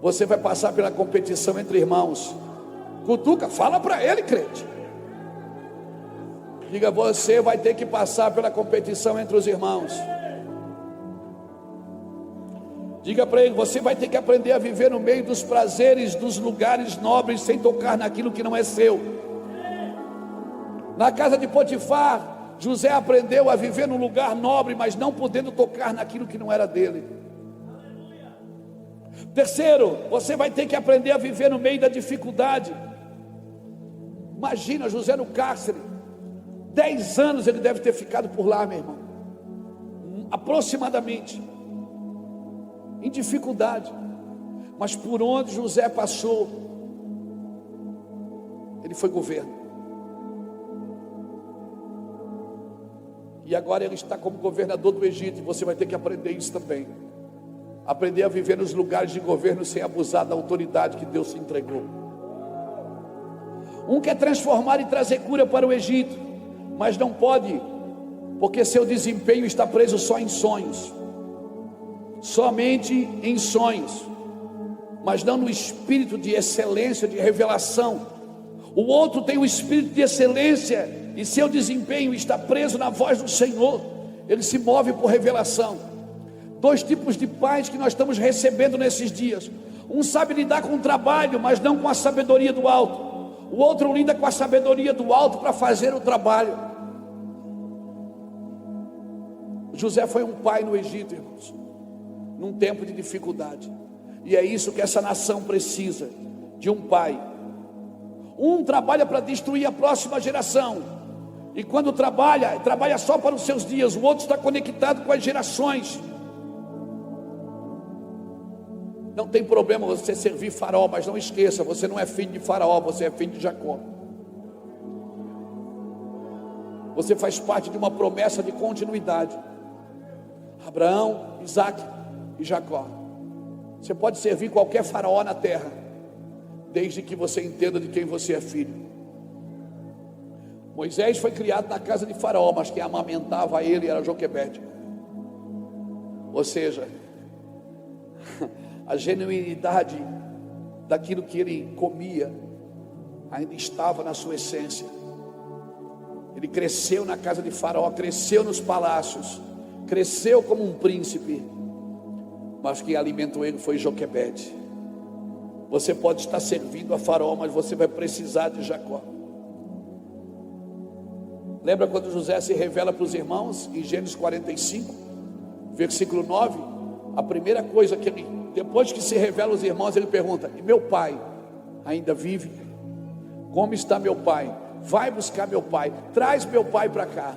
[SPEAKER 1] Você vai passar pela competição entre irmãos. Cutuca, fala para ele, crente. Diga: você vai ter que passar pela competição entre os irmãos. Diga para ele: você vai ter que aprender a viver no meio dos prazeres, dos lugares nobres, sem tocar naquilo que não é seu. Na casa de Potifar, José aprendeu a viver num lugar nobre, mas não podendo tocar naquilo que não era dele. Terceiro, você vai ter que aprender a viver no meio da dificuldade. Imagina José no cárcere, 10 anos ele deve ter ficado por lá, meu irmão, aproximadamente, em dificuldade. Mas por onde José passou, ele foi governo. E agora ele está como governador do Egito. E você vai ter que aprender isso também. Aprender a viver nos lugares de governo sem abusar da autoridade que Deus te entregou. Um quer transformar e trazer cura para o Egito, mas não pode, porque seu desempenho está preso só em sonhos. Somente em sonhos, mas não no espírito de excelência, de revelação. O outro tem o espírito de excelência e seu desempenho está preso na voz do Senhor. Ele se move por revelação. 2 tipos de pais que nós estamos recebendo nesses dias. Um sabe lidar com o trabalho, mas não com a sabedoria do alto. O outro lida com a sabedoria do alto para fazer o trabalho. José foi um pai no Egito, irmãos, num tempo de dificuldade. E é isso que essa nação precisa, de um pai. Um trabalha para destruir a próxima geração, e quando trabalha só para os seus dias. O outro está conectado com as gerações. Não tem problema você servir Faraó, mas não esqueça, você não é filho de Faraó, você é filho de Jacó. Você faz parte de uma promessa de continuidade. Abraão, Isaac e Jacó. Você pode servir qualquer faraó na terra, desde que você entenda de quem você é filho. Moisés foi criado na casa de Faraó, mas quem amamentava ele era Joquebede. Ou seja, a genuinidade daquilo que ele comia ainda estava na sua essência. Ele cresceu na casa de Faraó, cresceu nos palácios, cresceu como um príncipe, mas quem alimentou ele foi Joquebede. Você pode estar servindo a Faraó, mas você vai precisar de Jacó. Lembra quando José se revela para os irmãos, em Gênesis 45, versículo 9? A primeira coisa que ele, depois que se revela aos irmãos, ele pergunta: e meu pai ainda vive? Como está meu pai? Vai buscar meu pai, traz meu pai para cá.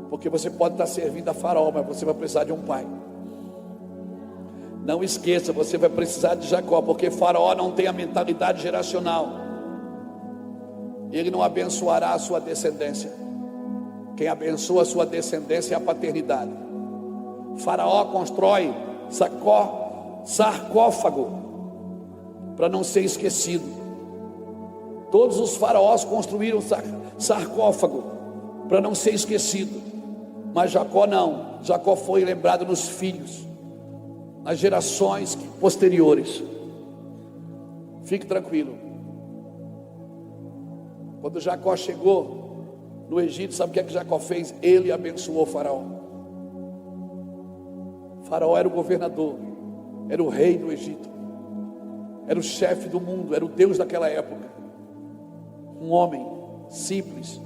[SPEAKER 1] Porque você pode estar servindo a Faraó, mas você vai precisar de um pai. Não esqueça, você vai precisar de Jacó, porque Faraó não tem a mentalidade geracional. Ele não abençoará a sua descendência. Quem abençoa a sua descendência é a paternidade. Faraó constrói sarcófago para não ser esquecido. Todos os faraós construíram sarcófago para não ser esquecido. Mas Jacó não. Jacó foi lembrado nos filhos, nas gerações posteriores. Fique tranquilo. Quando Jacó chegou no Egito, sabe o que é que Jacó fez? Ele abençoou o Faraó. Faraó era o governador, era o rei do Egito, era o chefe do mundo, era o Deus daquela época. Um homem simples,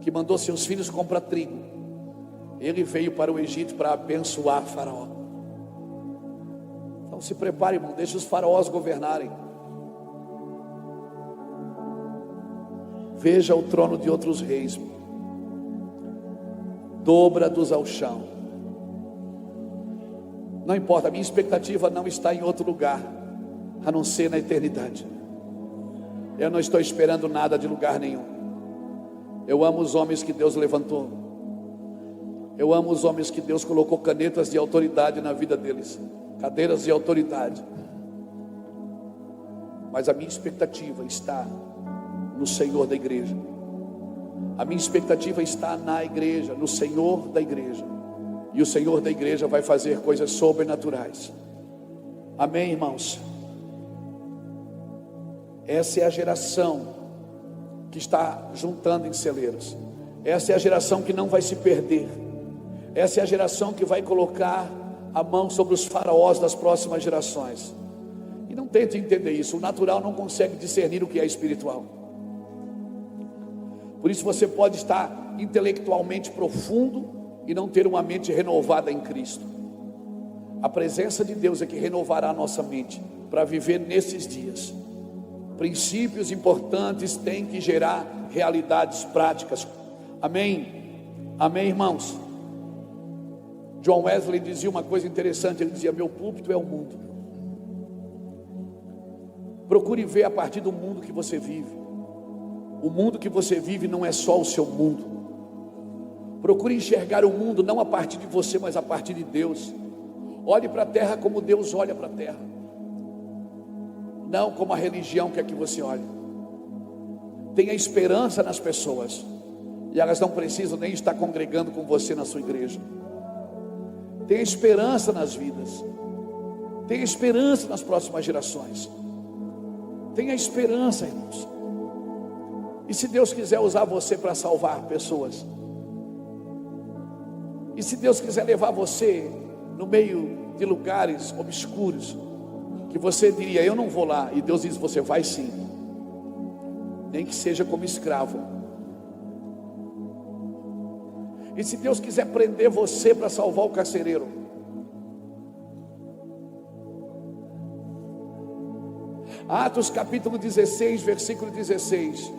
[SPEAKER 1] que mandou seus filhos comprar trigo. Ele veio para o Egito para abençoar Faraó. Então se prepare, irmão, deixe os faraós governarem. Veja o trono de outros reis, dobra-dos ao chão. Não importa, a minha expectativa não está em outro lugar, a não ser na eternidade. Eu não estou esperando nada de lugar nenhum. Eu amo os homens que Deus levantou. Eu amo os homens que Deus colocou canetas de autoridade na vida deles, cadeiras de autoridade. Mas a minha expectativa está no Senhor da igreja. A minha expectativa está na igreja, no Senhor da igreja. E o Senhor da igreja vai fazer coisas sobrenaturais. Amém, irmãos? Essa é a geração que está juntando em celeiros. Essa é a geração que não vai se perder. Essa é a geração que vai colocar a mão sobre os faraós das próximas gerações. E não tente entender isso. O natural não consegue discernir o que é espiritual. Por isso você pode estar intelectualmente profundo e não ter uma mente renovada em Cristo. A presença de Deus é que renovará a nossa mente para viver nesses dias. Princípios importantes têm que gerar realidades práticas. Amém? Amém, irmãos? John Wesley dizia uma coisa interessante. Ele dizia: meu púlpito é o mundo. Procure ver a partir do mundo que você vive. O mundo que você vive não é só o seu mundo. Procure enxergar o mundo não a partir de você, mas a partir de Deus. Olhe para a terra como Deus olha para a terra, não como a religião quer que você olhe. Tenha esperança nas pessoas, e elas não precisam nem estar congregando com você na sua igreja. Tenha esperança nas vidas. Tenha esperança nas próximas gerações. Tenha esperança, irmãos. E se Deus quiser usar você para salvar pessoas, e se Deus quiser levar você no meio de lugares obscuros, que você diria: eu não vou lá, e Deus diz: você vai sim, nem que seja como escravo. E se Deus quiser prender você para salvar o carcereiro, Atos capítulo 16, versículo 16.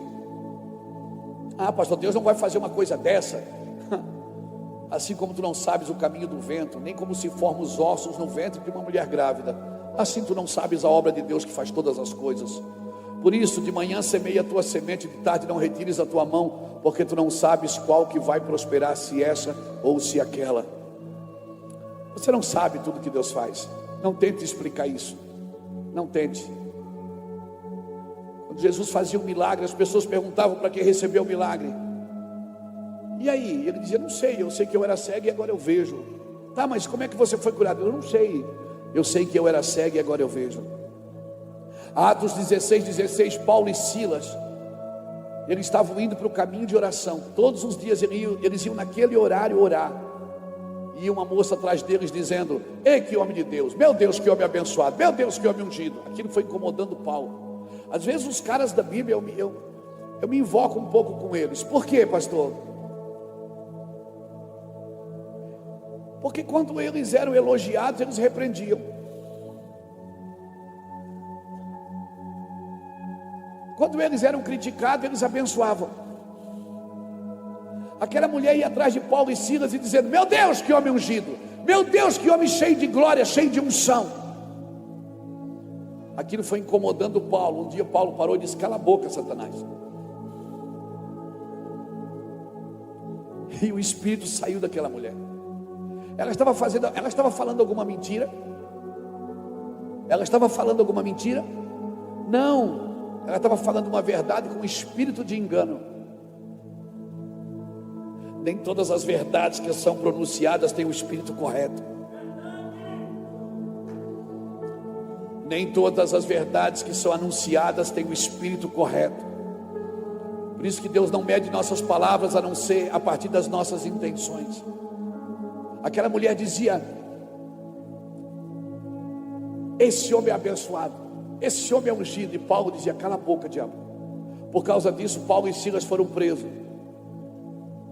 [SPEAKER 1] Ah, pastor, Deus não vai fazer uma coisa dessa. Assim como tu não sabes o caminho do vento, nem como se formam os ossos no ventre de uma mulher grávida, assim tu não sabes a obra de Deus que faz todas as coisas. Por isso, de manhã semeia a tua semente, de tarde não retires a tua mão, porque tu não sabes qual que vai prosperar, se essa ou se aquela. Você não sabe tudo que Deus faz. Não tente explicar isso. Não tente. Quando Jesus fazia um milagre, as pessoas perguntavam para quem recebeu o milagre. E aí? Ele dizia: não sei, eu sei que eu era cego e agora eu vejo. Tá, mas como é que você foi curado? Eu não sei. Eu sei que eu era cego e agora eu vejo. Atos 16:16, Paulo e Silas, eles estavam indo para o caminho de oração. Todos os dias eles iam naquele horário orar. E uma moça atrás deles dizendo: ei, que homem de Deus, meu Deus, que homem abençoado, meu Deus, que homem ungido. Aquilo foi incomodando Paulo. Às vezes os caras da Bíblia, eu me invoco um pouco com eles. Por quê, pastor? Porque quando eles eram elogiados, eles repreendiam. Quando eles eram criticados, eles abençoavam. Aquela mulher ia atrás de Paulo e Silas e dizendo: meu Deus, que homem ungido, meu Deus, que homem cheio de glória, cheio de unção. Aquilo foi incomodando Paulo. Um dia Paulo parou e disse: cala a boca, Satanás. E o espírito saiu daquela mulher. Ela estava falando alguma mentira? Ela estava falando alguma mentira? Não, ela estava falando uma verdade com um espírito de engano. Nem todas as verdades que são pronunciadas têm o espírito correto. Nem todas as verdades que são anunciadas têm o espírito correto. Por isso que Deus não mede nossas palavras a não ser a partir das nossas intenções. Aquela mulher dizia: esse homem é abençoado, esse homem é ungido. E Paulo dizia: cala a boca, diabo. Por causa disso, Paulo e Silas foram presos.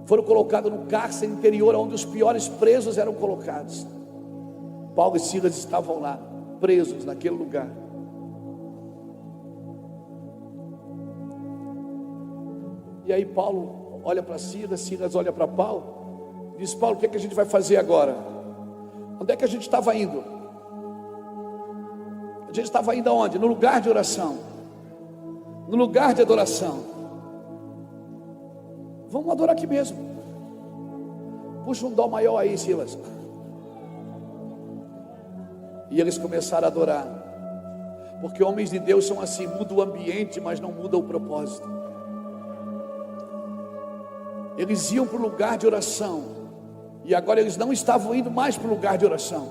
[SPEAKER 1] Foram colocados no cárcere interior, onde os piores presos eram colocados. Paulo e Silas estavam lá, presos naquele lugar. E aí Paulo olha para Silas, Silas olha para Paulo. Diz: Paulo, o que é que a gente vai fazer agora? Onde é que a gente estava indo? A gente estava indo aonde? No lugar de oração, no lugar de adoração. Vamos adorar aqui mesmo. Puxa um dó maior aí, Silas. E eles começaram a adorar. Porque homens de Deus são assim: muda o ambiente, mas não muda o propósito. Eles iam para o lugar de oração, e agora eles não estavam indo mais para o lugar de oração.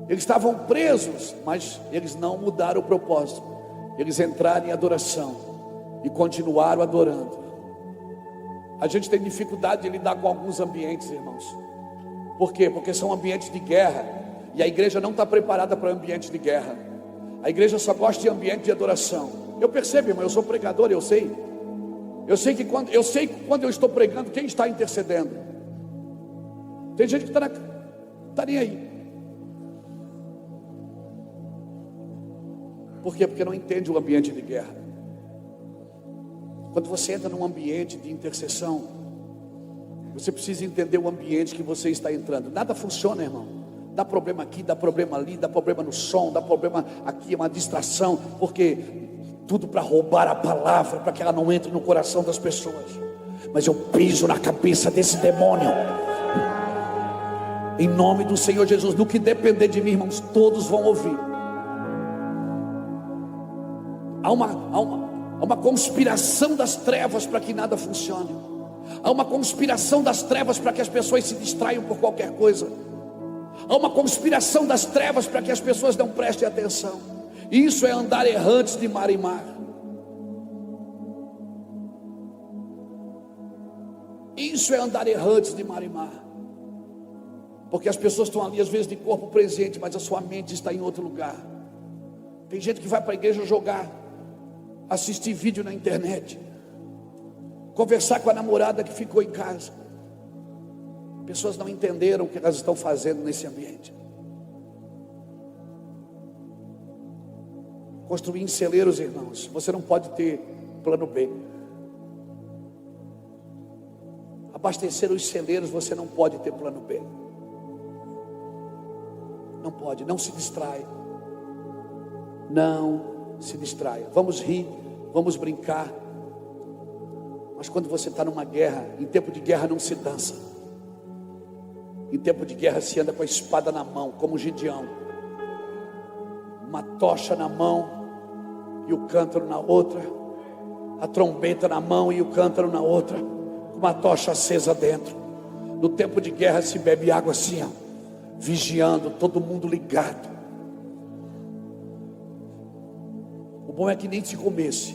[SPEAKER 1] Eles estavam presos, mas eles não mudaram o propósito. Eles entraram em adoração e continuaram adorando. A gente tem dificuldade de lidar com alguns ambientes, irmãos. Por quê? Porque são ambientes de guerra, e a igreja não está preparada para ambientes de guerra. A igreja só gosta de ambiente de adoração. Eu percebo, irmão, eu sou pregador, eu sei que quando eu estou pregando, quem está intercedendo. Tem gente que está nem aí. Por quê? Porque não entende o ambiente de guerra. Quando você entra num ambiente de intercessão, você precisa entender o ambiente que você está entrando. Nada funciona, irmão. Dá problema aqui, dá problema ali, dá problema no som, dá problema aqui, é uma distração. Porque tudo para roubar a palavra, para que ela não entre no coração das pessoas. Mas eu piso na cabeça desse demônio, em nome do Senhor Jesus. No que depender de mim, irmãos, todos vão ouvir. Há uma conspiração das trevas para que nada funcione. Há uma conspiração das trevas para que as pessoas se distraiam por qualquer coisa. Há uma conspiração das trevas para que as pessoas não prestem atenção. E isso é andar errantes de mar em mar. Isso é andar errantes de mar em mar. Porque as pessoas estão ali às vezes de corpo presente, mas a sua mente está em outro lugar. Tem gente que vai para a igreja jogar, assistir vídeo na internet, conversar com a namorada que ficou em casa. Pessoas não entenderam o que elas estão fazendo nesse ambiente. Construir em celeiros, irmãos, você não pode ter plano B. Abastecer os celeiros, você não pode ter plano B. Não pode, não se distrai. Não se distraia. Vamos rir, vamos brincar. Mas quando você está numa guerra, em tempo de guerra não se dança. Em tempo de guerra se anda com a espada na mão, como Gideão. Uma tocha na mão e o cântaro na outra. A trombeta na mão e o cântaro na outra, com uma tocha acesa dentro. No tempo de guerra se bebe água assim, ó, vigiando, todo mundo ligado. Bom é que nem se comesse,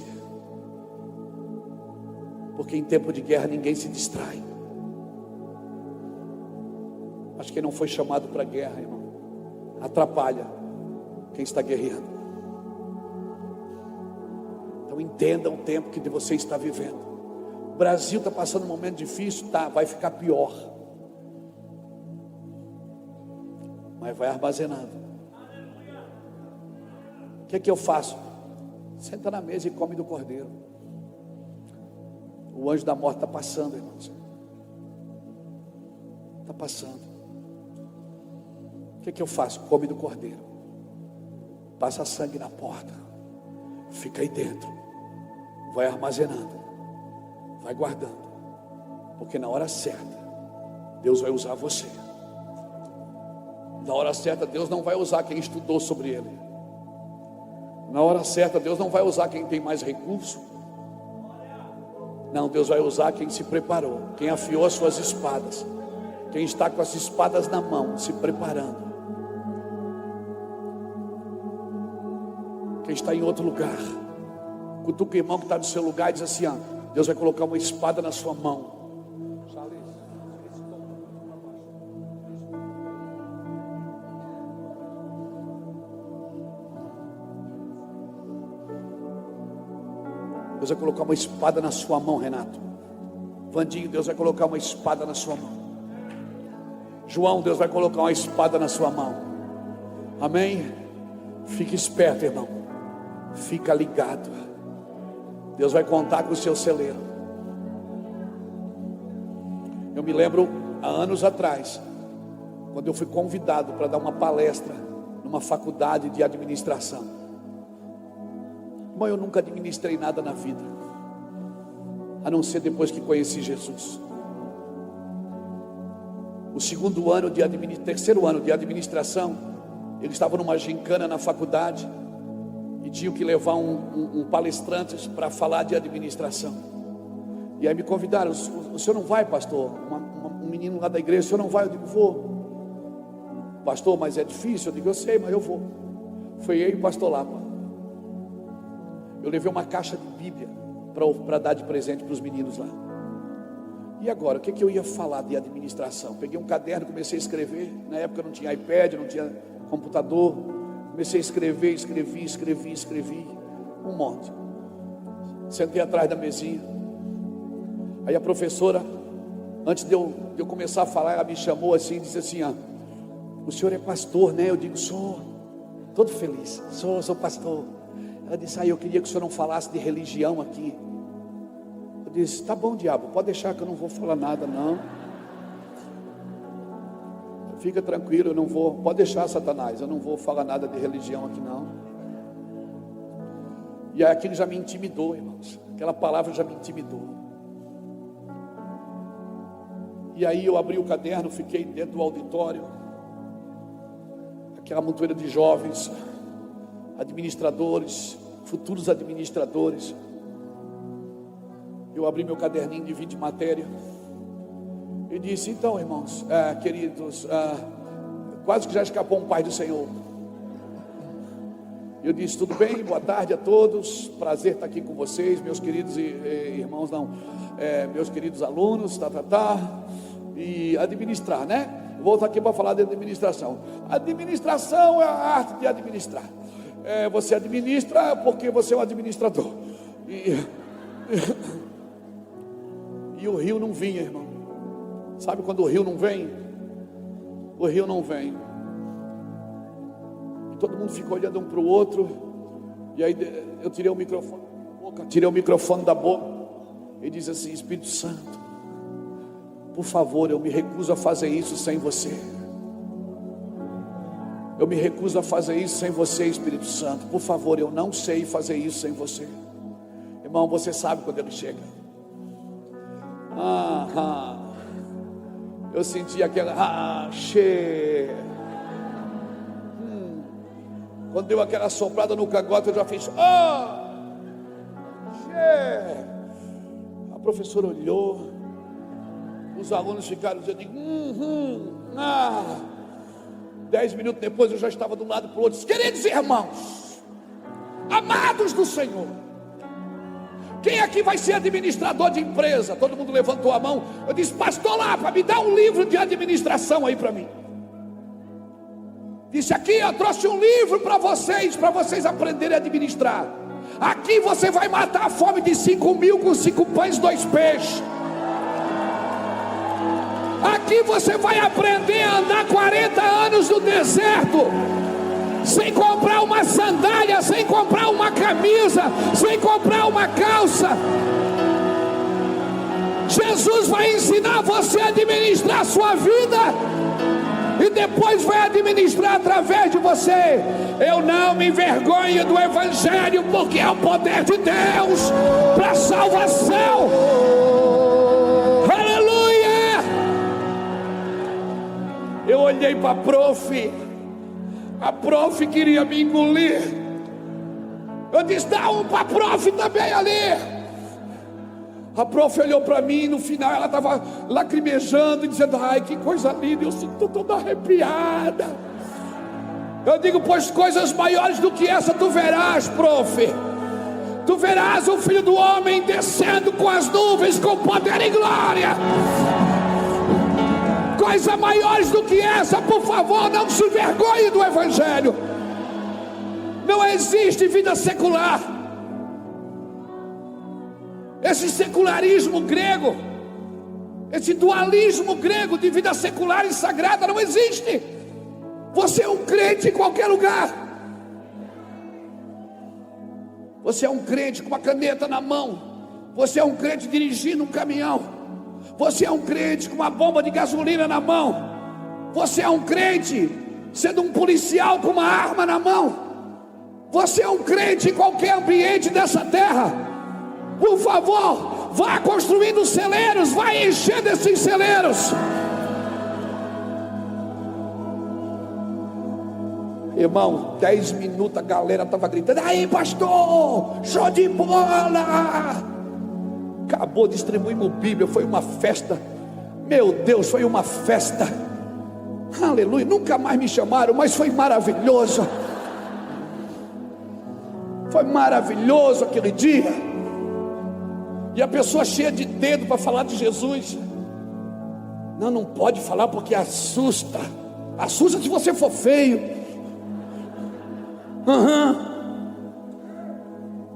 [SPEAKER 1] porque em tempo de guerra ninguém se distrai. Mas quem não foi chamado para a guerra, irmão, atrapalha quem está guerreando. Então entenda o tempo que você está vivendo. O Brasil está passando um momento difícil, tá, vai ficar pior, mas vai armazenando. O que é que eu faço? Senta na mesa e come do cordeiro. O anjo da morte está passando, irmãos. Está passando. O que é que eu faço? Come do cordeiro. Passa sangue na porta. Fica aí dentro. Vai armazenando. Vai guardando. Porque na hora certa, Deus vai usar você. Na hora certa, Deus não vai usar quem estudou sobre ele. Na hora certa, Deus não vai usar quem tem mais recurso. Não, Deus vai usar quem se preparou, quem afiou as suas espadas, quem está com as espadas na mão, se preparando. Quem está em outro lugar, cutuca o irmão que está no seu lugar e diz assim: ó, Deus vai colocar uma espada na sua mão. Deus vai colocar uma espada na sua mão, Renato. Vandinho, Deus vai colocar uma espada na sua mão. João, Deus vai colocar uma espada na sua mão. Amém? Fique esperto, irmão. Fica ligado. Deus vai contar com o seu celeiro. Eu me lembro, há anos atrás, quando eu fui convidado para dar uma palestra numa faculdade de administração. Mas eu nunca administrei nada na vida, a não ser depois que conheci Jesus. O terceiro ano de administração, eles estavam numa gincana na faculdade e tinham que levar um palestrante para falar de administração. E aí me convidaram: o senhor não vai, pastor? Um menino lá da igreja: o senhor não vai? Eu digo: vou. Pastor, mas é difícil. Eu digo: eu sei, mas eu vou. Foi eu e o pastor lá. Eu levei uma caixa de Bíblia para dar de presente para os meninos lá. E agora, o que eu ia falar de administração? Peguei um caderno, comecei a escrever. Na época não tinha iPad, não tinha computador. Comecei a escrever, escrevi um monte. Sentei atrás da mesinha. Aí a professora, antes de eu começar a falar, ela me chamou assim e disse assim: ó, o senhor é pastor, né? Eu digo: sou. Todo feliz, sou pastor. Ela disse: eu queria que o senhor não falasse de religião aqui. Eu disse: tá bom, diabo, pode deixar que eu não vou falar nada, não. Fica tranquilo, eu não vou. Pode deixar, Satanás, eu não vou falar nada de religião aqui, não. E aí aquilo já me intimidou, irmãos. Aquela palavra já me intimidou. E aí eu abri o caderno, fiquei dentro do auditório. Aquela montoeira de jovens, administradores, futuros administradores. Eu abri meu caderninho de 20 matérias e disse: então, irmãos, queridos, quase que já escapou um pai do Senhor. Eu disse: tudo bem, boa tarde a todos, prazer estar aqui com vocês, meus queridos irmãos, meus queridos alunos, e administrar, né? Vou estar aqui para falar de administração. Administração é a arte de administrar. Você administra porque você é um administrador. E o rio não vinha, irmão. Sabe quando o rio não vem? O rio não vem. E todo mundo ficou olhando um para o outro. E aí eu tirei o microfone da boca e disse assim: Espírito Santo, por favor, eu me recuso a fazer isso sem você. Eu me recuso a fazer isso sem você, Espírito Santo. Por favor, eu não sei fazer isso sem você. Irmão, você sabe quando ele chega. Eu senti aquela quando deu aquela soprada no cangote, eu já fiz A professora olhou. Os alunos ficaram dizendo 10 minutos depois eu já estava de um lado para o outro. Queridos irmãos, Amados do Senhor, quem aqui vai ser administrador de empresa? Todo mundo levantou a mão. Eu disse: pastor Lapa, me dá um livro de administração aí para mim. Disse: aqui eu trouxe um livro para vocês aprenderem a administrar. Aqui você vai matar a fome de 5.000 com 5 pães e 2 peixes. Aqui você vai aprender a andar 40 anos no deserto, sem comprar uma sandália, sem comprar uma camisa, sem comprar uma calça. Jesus vai ensinar você a administrar a sua vida, e depois vai administrar através de você. Eu não me envergonho do Evangelho, porque é o poder de Deus para a salvação. Aleluia! Eu olhei para a prof queria me engolir. Eu disse: dá um para a prof também ali. A prof olhou para mim e no final ela estava lacrimejando e dizendo: ai, que coisa linda. Eu sinto toda arrepiada. Eu digo: pois coisas maiores do que essa tu verás, prof. Tu verás o Filho do Homem descendo com as nuvens com poder e glória. Coisas maiores do que essa, por favor, não se envergonhe do Evangelho. Não existe vida secular. Esse secularismo grego, esse dualismo grego de vida secular e sagrada não existe. Você é um crente em qualquer lugar. Você é um crente com uma caneta na mão. Você é um crente dirigindo um caminhão. Você é um crente com uma bomba de gasolina na mão. Você é um crente sendo um policial com uma arma na mão. Você é um crente em qualquer ambiente dessa terra. Por favor, vá construindo celeiros, vai enchendo esses celeiros. Irmão, 10 minutos a galera estava gritando: aí pastor, show de bola. Acabou, distribuímos Bíblia, foi uma festa. Meu Deus, foi uma festa. Aleluia, nunca mais me chamaram, mas foi maravilhoso. Foi maravilhoso aquele dia. E a pessoa cheia de dedo para falar de Jesus. Não pode falar porque assusta. Assusta se você for feio.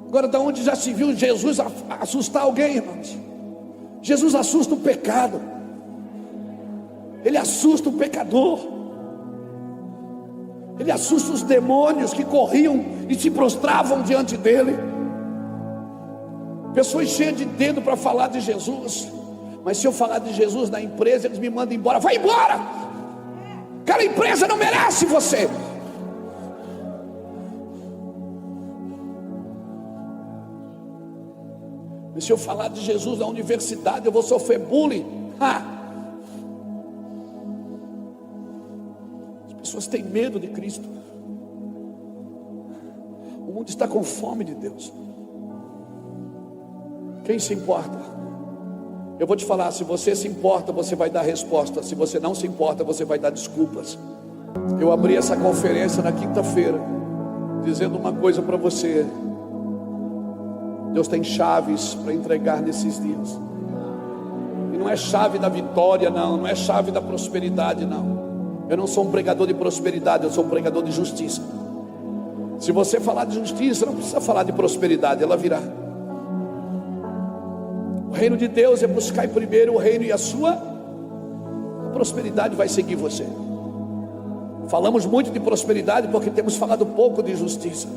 [SPEAKER 1] Agora, da onde já se viu Jesus assustar alguém, irmãos? Jesus assusta o pecado. Ele assusta o pecador. Ele assusta os demônios que corriam e se prostravam diante dele. Pessoas cheias de dedo para falar de Jesus. Mas se eu falar de Jesus na empresa, eles me mandam embora. Vai embora! Aquela empresa não merece você. Mas se eu falar de Jesus na universidade, eu vou sofrer bullying. As pessoas têm medo de Cristo. O mundo está com fome de Deus. Quem se importa? Eu vou te falar: se você se importa, você vai dar resposta. Se você não se importa, você vai dar desculpas. Eu abri essa conferência na quinta-feira dizendo uma coisa para você: Deus tem chaves para entregar nesses dias. E não é chave da vitória, não é chave da prosperidade, não. Eu não sou um pregador de prosperidade, eu sou um pregador de justiça. Se você falar de justiça, não precisa falar de prosperidade, ela virá. O reino de Deus é buscar primeiro o reino e a prosperidade vai seguir você. Falamos muito de prosperidade porque temos falado pouco de justiça.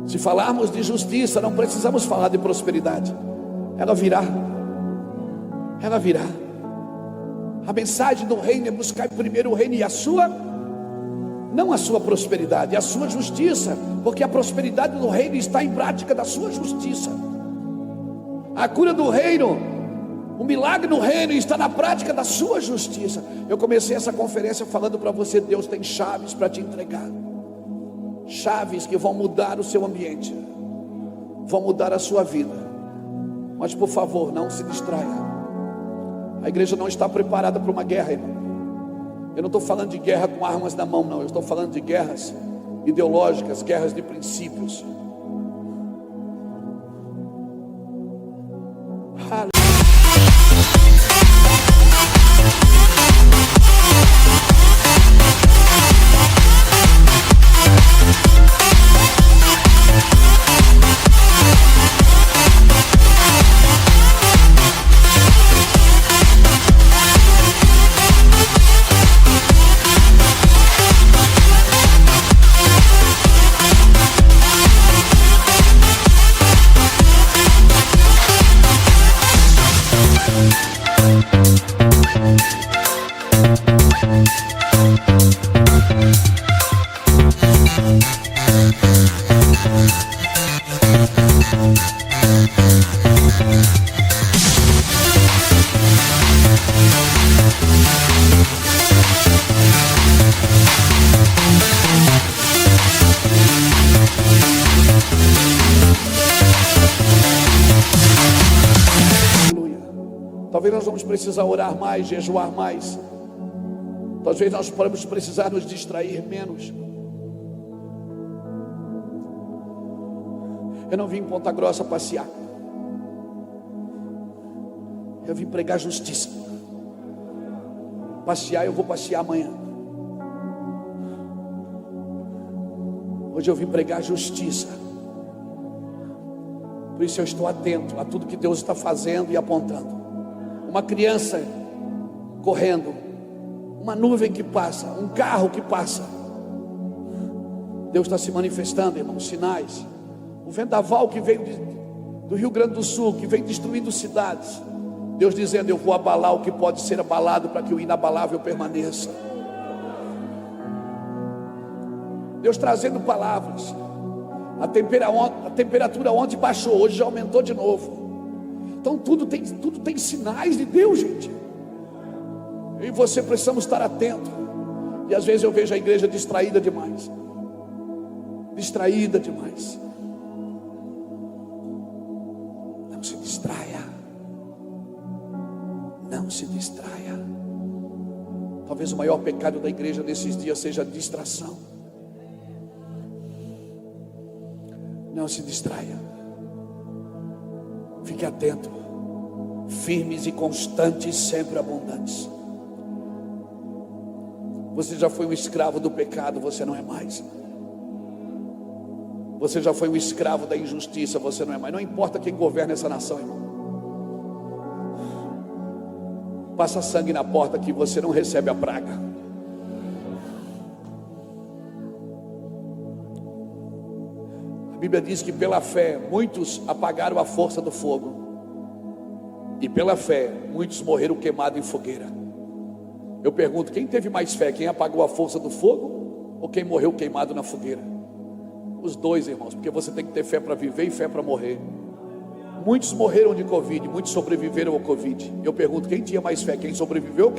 [SPEAKER 1] Se falarmos de justiça, não precisamos falar de prosperidade. Ela virá. Ela virá. A mensagem do reino é buscar primeiro o reino e não a sua prosperidade, a sua justiça, porque a prosperidade do reino está em prática da sua justiça. A cura do reino, o milagre do reino está na prática da sua justiça. Eu comecei essa conferência falando para você: Deus tem chaves para te entregar. Chaves que vão mudar o seu ambiente, vão mudar a sua vida. Mas por favor, não se distraia. A igreja não está preparada para uma guerra, irmão. Eu não estou falando de guerra com armas na mão, não. Eu estou falando de guerras ideológicas, guerras de princípios. Talvez nós vamos precisar orar mais, jejuar mais. Talvez nós podemos precisar nos distrair menos. Eu não vim em Ponta Grossa passear. Eu vim pregar justiça. Passear, eu vou passear amanhã. Hoje eu vim pregar justiça. Por isso eu estou atento a tudo que Deus está fazendo e apontando. Uma criança correndo, uma nuvem que passa, um carro que passa. Deus está se manifestando, irmãos, sinais. O vendaval que veio do Rio Grande do Sul, que vem destruindo cidades. Deus dizendo: eu vou abalar o que pode ser abalado, para que o inabalável permaneça. Deus trazendo palavras. A temperatura ontem baixou, hoje já aumentou de novo. Então tudo tem sinais de Deus, gente. Eu e você precisamos estar atentos. E às vezes eu vejo a igreja distraída demais. Distraída demais. Não se distraia. Não se distraia. Talvez o maior pecado da igreja nesses dias seja a distração. Não se distraia. Fique atento. Firmes e constantes, sempre abundantes. Você já foi um escravo do pecado, você não é mais. Você já foi um escravo da injustiça, você não é mais. Não importa quem governa essa nação, irmão. Passa sangue na porta que você não recebe a praga. A Bíblia diz que pela fé muitos apagaram a força do fogo, e pela fé muitos morreram queimados em fogueira. Eu pergunto, quem teve mais fé? Quem apagou a força do fogo ou quem morreu queimado na fogueira? Os dois, irmãos, porque você tem que ter fé para viver e fé para morrer. Muitos morreram de Covid, muitos sobreviveram ao Covid. Eu pergunto, quem tinha mais fé? Quem sobreviveu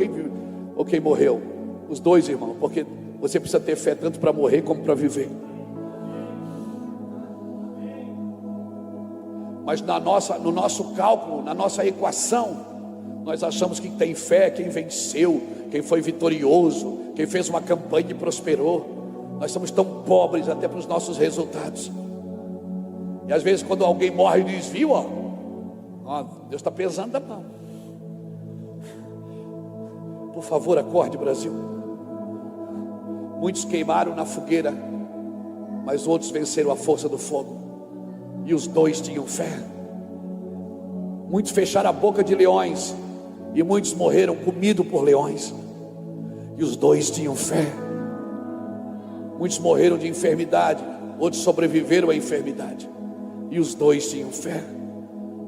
[SPEAKER 1] ou quem morreu? Os dois, irmão, porque você precisa ter fé tanto para morrer como para viver. Mas no nosso cálculo, na nossa equação, nós achamos que tem fé quem venceu, quem foi vitorioso, quem fez uma campanha e prosperou. Nós somos tão pobres até para os nossos resultados. E às vezes quando alguém morre diz, viu, ó, Deus está pesando a mão. Por favor, acorde, Brasil. Muitos queimaram na fogueira, mas outros venceram a força do fogo. E os dois tinham fé. Muitos fecharam a boca de leões, e muitos morreram comidos por leões. E os dois tinham fé. Muitos morreram de enfermidade, outros sobreviveram à enfermidade. E os dois tinham fé.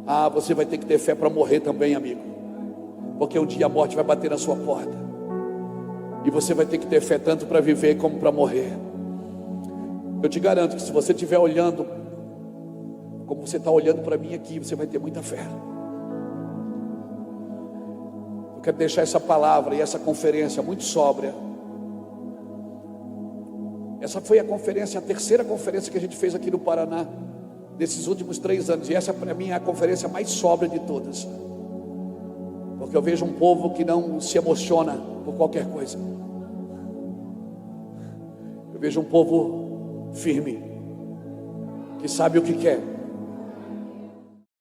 [SPEAKER 1] Ah, você vai ter que ter fé para morrer também, amigo. Porque um dia a morte vai bater na sua porta. E você vai ter que ter fé tanto para viver como para morrer. Eu te garanto que se você estiver olhando como você está olhando para mim aqui, você vai ter muita fé. Eu quero deixar essa palavra e essa conferência muito sóbria. Essa foi a terceira conferência que a gente fez aqui no Paraná, nesses últimos 3 anos. E essa para mim é a conferência mais sóbria de todas. Porque eu vejo um povo que não se emociona por qualquer coisa. Eu vejo um povo firme, que sabe o que quer